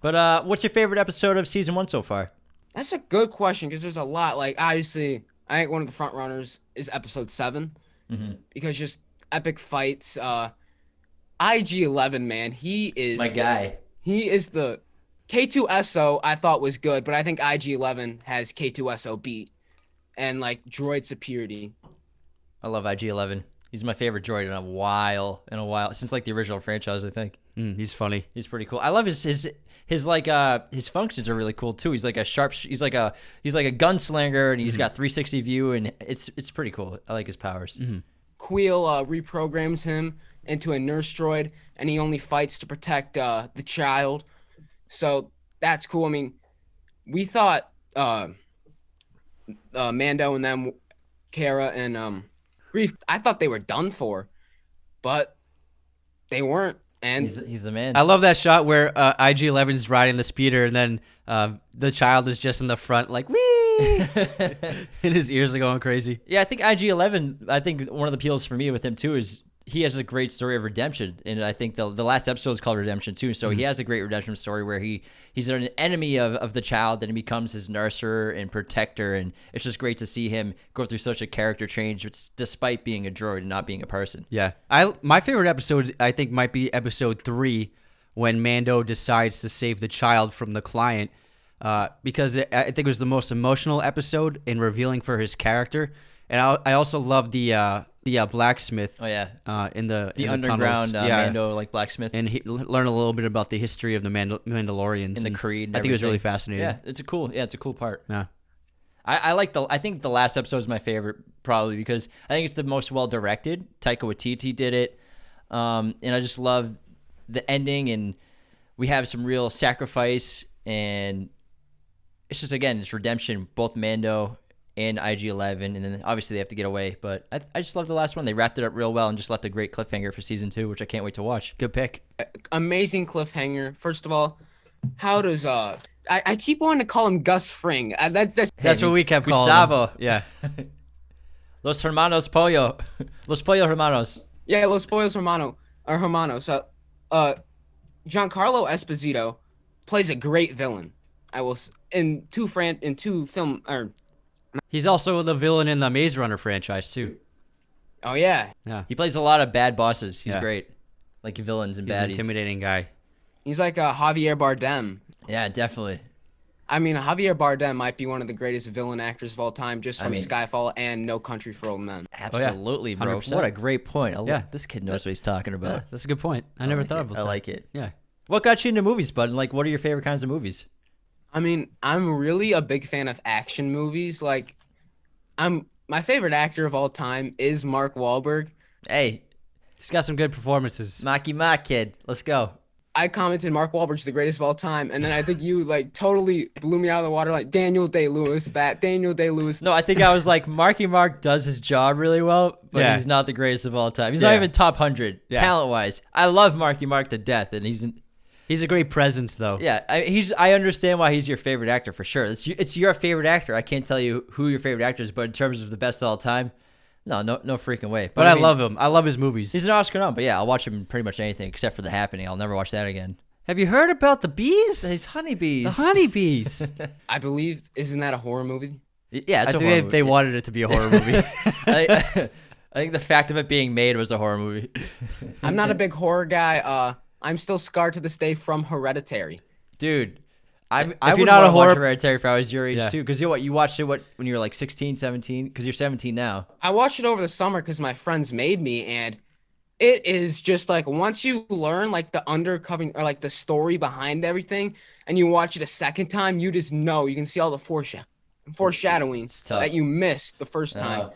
But what's your favorite episode of season 1 so far? That's a good question because there's a lot. Like obviously, I think one of the front runners is episode 7 because just epic fights. IG-11, man, he is My guy. He is the K2SO. I thought was good, but I think IG-11 has K2SO beat and like droid superiority. I love IG-11. He's my favorite droid in a while, since like the original franchise, I think. He's funny. He's pretty cool. I love his functions are really cool too. He's like a he's like a gunslinger, and he's got 360 view, and it's pretty cool. I like his powers. Queel reprograms him into a nurse droid, and he only fights to protect the child. So that's cool. I mean, we thought Mando and them, Cara and Grief, I thought they were done for, but they weren't. And He's the man. I love that shot where IG-11's riding the speeder, and then the child is just in the front, like wee, and his ears are going crazy. Yeah, I think IG-11, I think one of the appeals for me with him too is he has a great story of redemption, and I think the last episode is called Redemption too. So he has a great redemption story where he's an enemy of the child, then he becomes his nurser and protector, and it's just great to see him go through such a character change despite being a droid and not being a person. Yeah, my favorite episode I think might be episode 3, when Mando decides to save the child from the client. because I think it was the most emotional episode in revealing for his character. And I also love the blacksmith. Oh yeah, in the underground tunnels. Yeah. Mando like blacksmith, And he learn a little bit about the history of the Mandalorians and the Creed. And I think it was really everything. fascinating. Yeah, it's a cool part. Yeah. I think the last episode is my favorite, probably because I think it's the most well directed. Taika Waititi did it, and I just love the ending, and we have some real sacrifice, and it's just, again, it's redemption. Both Mando and IG-11, and then obviously they have to get away. But I just love the last one. They wrapped it up real well and just left a great cliffhanger for season 2, which I can't wait to watch. Good pick. Amazing cliffhanger. First of all, how does I keep wanting to call him Gus Fring. That's what we kept calling Gustavo. him. Yeah. Los Hermanos Pollo. Los Pollo Hermanos. Yeah, Los Pollos Hermanos. So, Giancarlo Esposito plays a great villain. In two film. He's also the villain in the Maze Runner franchise too. Oh yeah, Yeah. He plays a lot of bad bosses. He's Yeah. great. Like villains and He's an baddies. intimidating guy. he's like Javier Bardem. Yeah, definitely. I mean, Javier Bardem might be one of the greatest villain actors of all time, just from mean- Skyfall and No Country for Old Men. Absolutely, bro. 100%. What a great point. Yeah. This kid knows what he's talking about. Yeah, that's a good point. I never like thought it. about I that. like it. Yeah. What got you into movies, bud? And, like, what are your favorite kinds of movies? I mean, I'm really a big fan of action movies. Like, my favorite actor of all time is Mark Wahlberg. Hey, He's got some good performances. Maki Ma kid. Let's go. I commented Mark Wahlberg's the greatest of all time, and then I think you like totally blew me out of the water, like Daniel Day-Lewis. No, I think I was like, Marky Mark does his job really well, but Yeah. he's not the greatest of all time. He's not Yeah. even top 100 Yeah. talent-wise. I love Marky Mark to death, and He's a great presence though. I understand why he's your favorite actor for sure. It's your favorite actor. I can't tell you who your favorite actor is, but in terms of the best of all time, no freaking way. But I mean, love him. I love his movies. He's an Oscar nom, but yeah, I'll watch him in pretty much anything except for The Happening. I'll never watch that again. Have you heard about the bees? He's honeybees. The honeybees. I believe, isn't that a horror movie? Yeah, it's I a horror think movie. they wanted it to be a horror movie. I think the fact of it being made was a horror movie. I'm not a big horror guy. I'm still scarred to this day from Hereditary. Dude, I you're would not not a a horror- watch Hereditary if I was your age Yeah. too. Because you watched it when you were like 16, 17? Because you're 17 now. I watched it over the summer because my friends made me, and it is just like once you learn like the undercovering or like the story behind everything, and you watch it a second time, you just know you can see all the foreshadowing tough. that you missed the first time,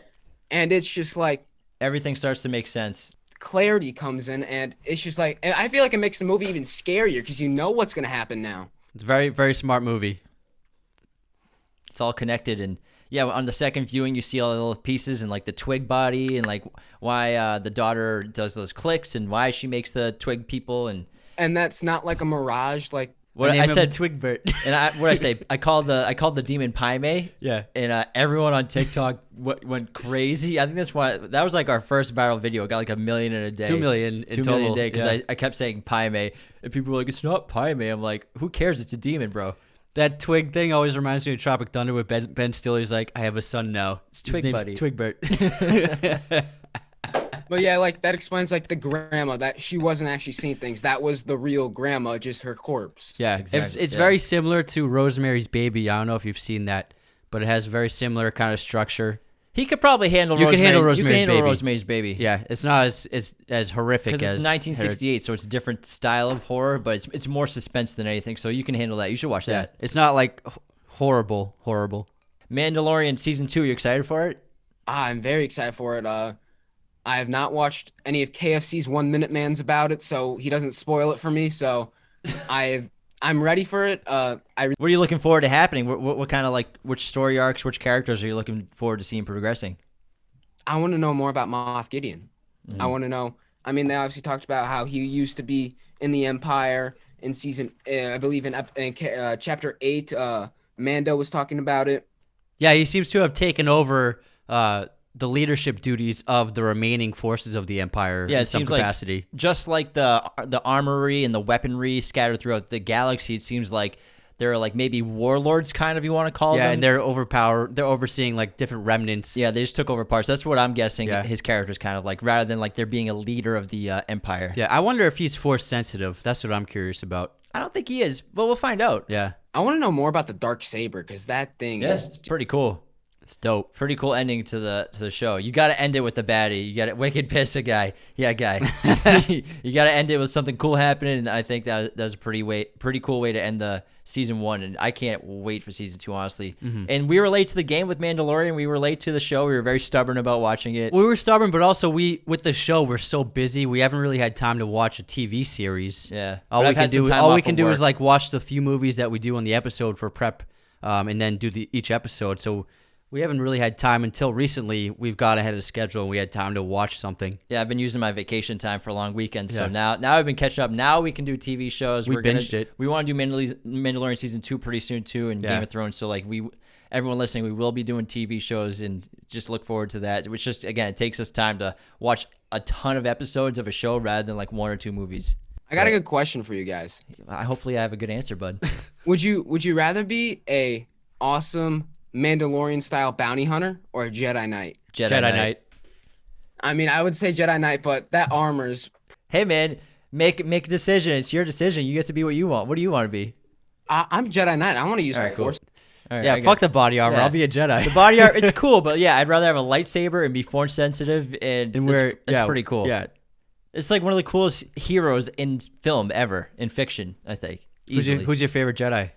and it's just like Everything starts to make sense. clarity comes in, and it's just like, and I feel like it makes the movie even scarier because you know what's gonna happen now. It's a very, very smart movie. It's all connected, and yeah, on the second viewing, you see all the little pieces and like the twig body and like why the daughter does those clicks and why she makes the twig people and And that's not like a mirage, like what Name I him said. Twigbert. And what I say, I called the demon Paime. Yeah. And everyone on TikTok went crazy. I think that was like our first viral video. It got like 1 million in a day. 2 million in 2 million total, a day because yeah. I kept saying Paime, and people were like, "It's not Paime." I'm like, "Who cares? It's a demon, bro." That twig thing always reminds me of Tropic Thunder with Ben Stiller's like, I have a son now. His Twig name's Buddy. Twigbert. But yeah, like that explains like the grandma that she wasn't actually seeing things. That was the real grandma, just her corpse. Yeah, Exactly, it's yeah. very similar to Rosemary's Baby. I don't know if you've seen that, but it has a very similar kind of structure. He could probably handle. You can handle Rosemary's Rosemary's Baby. Rosemary's Baby. Yeah, it's not as horrific Because as it's 1968, so it's a different style of horror, but it's more suspense than anything. So you can handle that. You should watch Yeah, that. it's not like horrible. Mandalorian season 2. You excited for it? I'm very excited for it. I have not watched any of KFC's 1 Minute Man's about it, so he doesn't spoil it for me. So I'm ready for it. What are you looking forward to happening? What kind of like which story arcs, which characters are you looking forward to seeing progressing? I want to know more about Moff Gideon. I want to know. I mean, they obviously talked about how he used to be in the Empire in season, I believe in chapter 8. Mando was talking about it. Yeah, he seems to have taken over the leadership duties of the remaining forces of the Empire Yeah, in it some seems like capacity. Just like the armory and the weaponry scattered throughout the galaxy, it seems like They're like maybe warlords, kind of, you want to call them. Yeah, and they're overpowered. They're overseeing like different remnants. Yeah, they just took over parts. That's what I'm guessing. Yeah. His character's kind of like, rather than like there being a leader of the empire. Yeah, I wonder if he's force sensitive. That's what I'm curious about. I don't think he is, but we'll find out. Yeah, I want to know more about the dark saber because that thing Yes, it's pretty cool. it's dope. Pretty cool ending to the show. You got to end it with the baddie. You got to wicked piss a guy. Yeah, guy. You got to end it with something cool happening. And I think that was a pretty cool way to end the season 1. And I can't wait for season 2, honestly. And we were late to the game with Mandalorian. We were late to the show. We were very stubborn about watching it. We were stubborn, but also with the show, we're so busy. We haven't really had time to watch a TV series. Yeah. All But we I've can had some do, time all off we can of do work. is like watch the few movies that we do on the episode for prep, and then do each episode. So we haven't really had time until recently. We've got ahead of schedule and we had time to watch something. Yeah, I've been using my vacation time for a long weekend, so Yeah. now I've been catching up. Now we can do TV shows. We binged it. We want to do Mandalorian season 2 pretty soon too, and Yeah. Game of Thrones. So like everyone listening, we will be doing TV shows, and just look forward to that. Which just again, it takes us time to watch a ton of episodes of a show rather than like 1 or 2 movies. I got a good question for you guys. Hopefully, I have a good answer, bud. Would you rather be a awesome Mandalorian style bounty hunter or a Jedi Knight? Jedi Knight. I mean, I would say Jedi Knight, but that armor's. Hey man, make a decision. It's your decision. You get to be what you want. What do you want to be? I'm Jedi Knight. I want to use All the right, cool. Force. All right, Yeah, I fuck got- the body armor. Yeah. I'll be a Jedi. The body art, it's cool, but yeah, I'd rather have a lightsaber and be force sensitive, and it's pretty cool. Yeah. It's like one of the coolest heroes in film ever, in fiction, I think. Easily. Who's your favorite Jedi?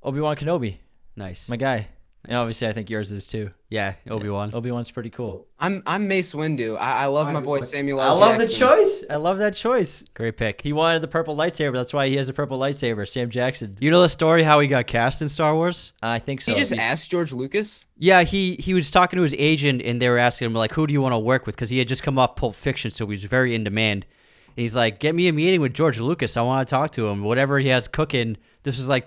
Obi-Wan Kenobi, Nice. my guy. And obviously, I think yours is too. Yeah, Obi-Wan. Obi-Wan's pretty cool. I'm Mace Windu. I love my boy Samuel I L. love the Jackson. choice. I love that choice. Great pick. He wanted the purple lightsaber. That's why he has the purple lightsaber. Sam Jackson. You know the story how he got cast in Star Wars? I think so. He just asked George Lucas. Yeah, he was talking to his agent, and they were asking him, like, who do you want to work with? Because he had just come off Pulp Fiction, so he was very in demand. And he's like, get me a meeting with George Lucas. I want to talk to him. Whatever he has cooking. This is like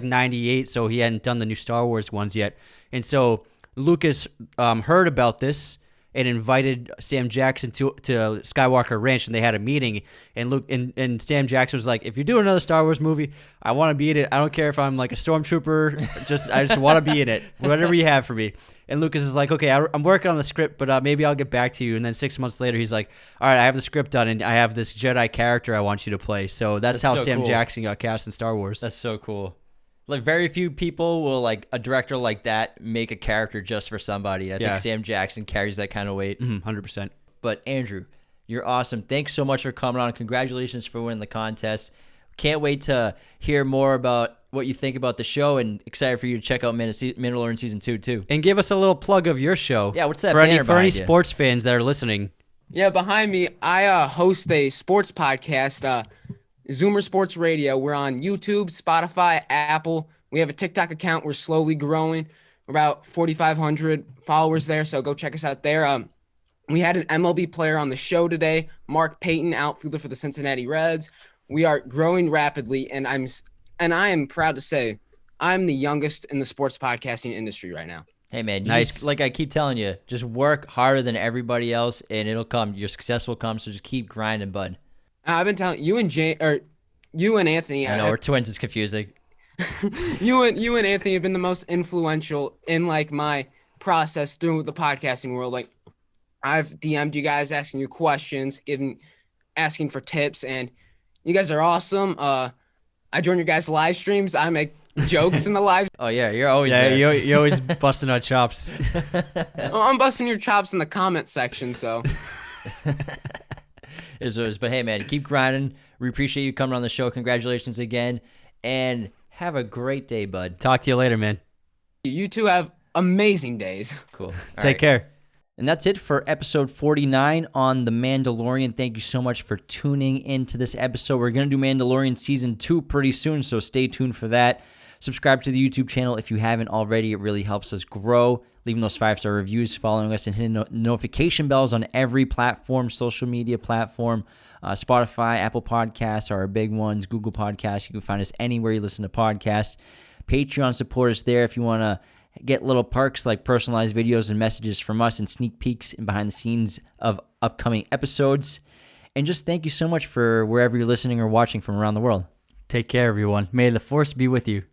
98, so he hadn't done the new Star Wars ones yet. And so Lucas heard about this and invited Sam Jackson to Skywalker Ranch, and they had a meeting. And Sam Jackson was like, if you're doing another Star Wars movie, I want to be in it. I don't care if I'm like a stormtrooper. I just want to be in it. Whatever you have for me. And Lucas is like, okay, I'm working on the script, but maybe I'll get back to you. And then 6 months later, he's like, all right, I have the script done, and I have this Jedi character I want you to play. So that's how so Sam cool. Jackson got cast in Star Wars. That's so cool. Like, very few people will, like, a director like that make a character just for somebody. I Yeah. think Sam Jackson carries that kind of weight. 100%. But Andrew, you're awesome. Thanks so much for coming on. Congratulations for winning the contest. Can't wait to hear more about what you think about the show, and excited for you to check out Mandalorian season 2 too. And give us a little plug of your show. Yeah, what's that for any banner behind you? sports fans that are listening? Yeah, behind me, I host a sports podcast, Zoomer Sports Radio. We're on YouTube, Spotify, Apple. We have a TikTok account. We're slowly growing. We're about 4,500 followers there, so go check us out there. We had an MLB player on the show today, Mark Payton, outfielder for the Cincinnati Reds. We are growing rapidly, and I am proud to say I'm the youngest in the sports podcasting industry right now. Hey man, Nice. like I keep telling you, just work harder than everybody else, and it'll come. Your success will come. So just keep grinding, bud. I've been telling you and Anthony. I know we're twins. It's confusing. you and Anthony have been the most influential in like my process through the podcasting world. Like I've DM'd you guys asking you questions, asking for tips, and you guys are awesome. I join your guys' live streams. I make jokes in the live. Oh yeah, you're always Yeah, there. you're always busting our chops. I'm busting your chops in the comment section. So But hey man, keep grinding. We appreciate you coming on the show. Congratulations again, and have a great day, bud. Talk to you later, man. you two have amazing days. Cool. All Take right. care. And that's it for episode 49 on The Mandalorian. Thank you so much for tuning into this episode. We're going to do Mandalorian Season 2 pretty soon, so stay tuned for that. Subscribe to the YouTube channel if you haven't already. It really helps us grow. Leaving those 5-star reviews, following us, and hitting notification bells on every platform, social media platform. Spotify, Apple Podcasts are our big ones. Google Podcasts. You can find us anywhere you listen to podcasts. Patreon support us there if you want to get little perks like personalized videos and messages from us and sneak peeks and behind the scenes of upcoming episodes. And just thank you so much for wherever you're listening or watching from around the world. Take care, everyone. May the force be with you.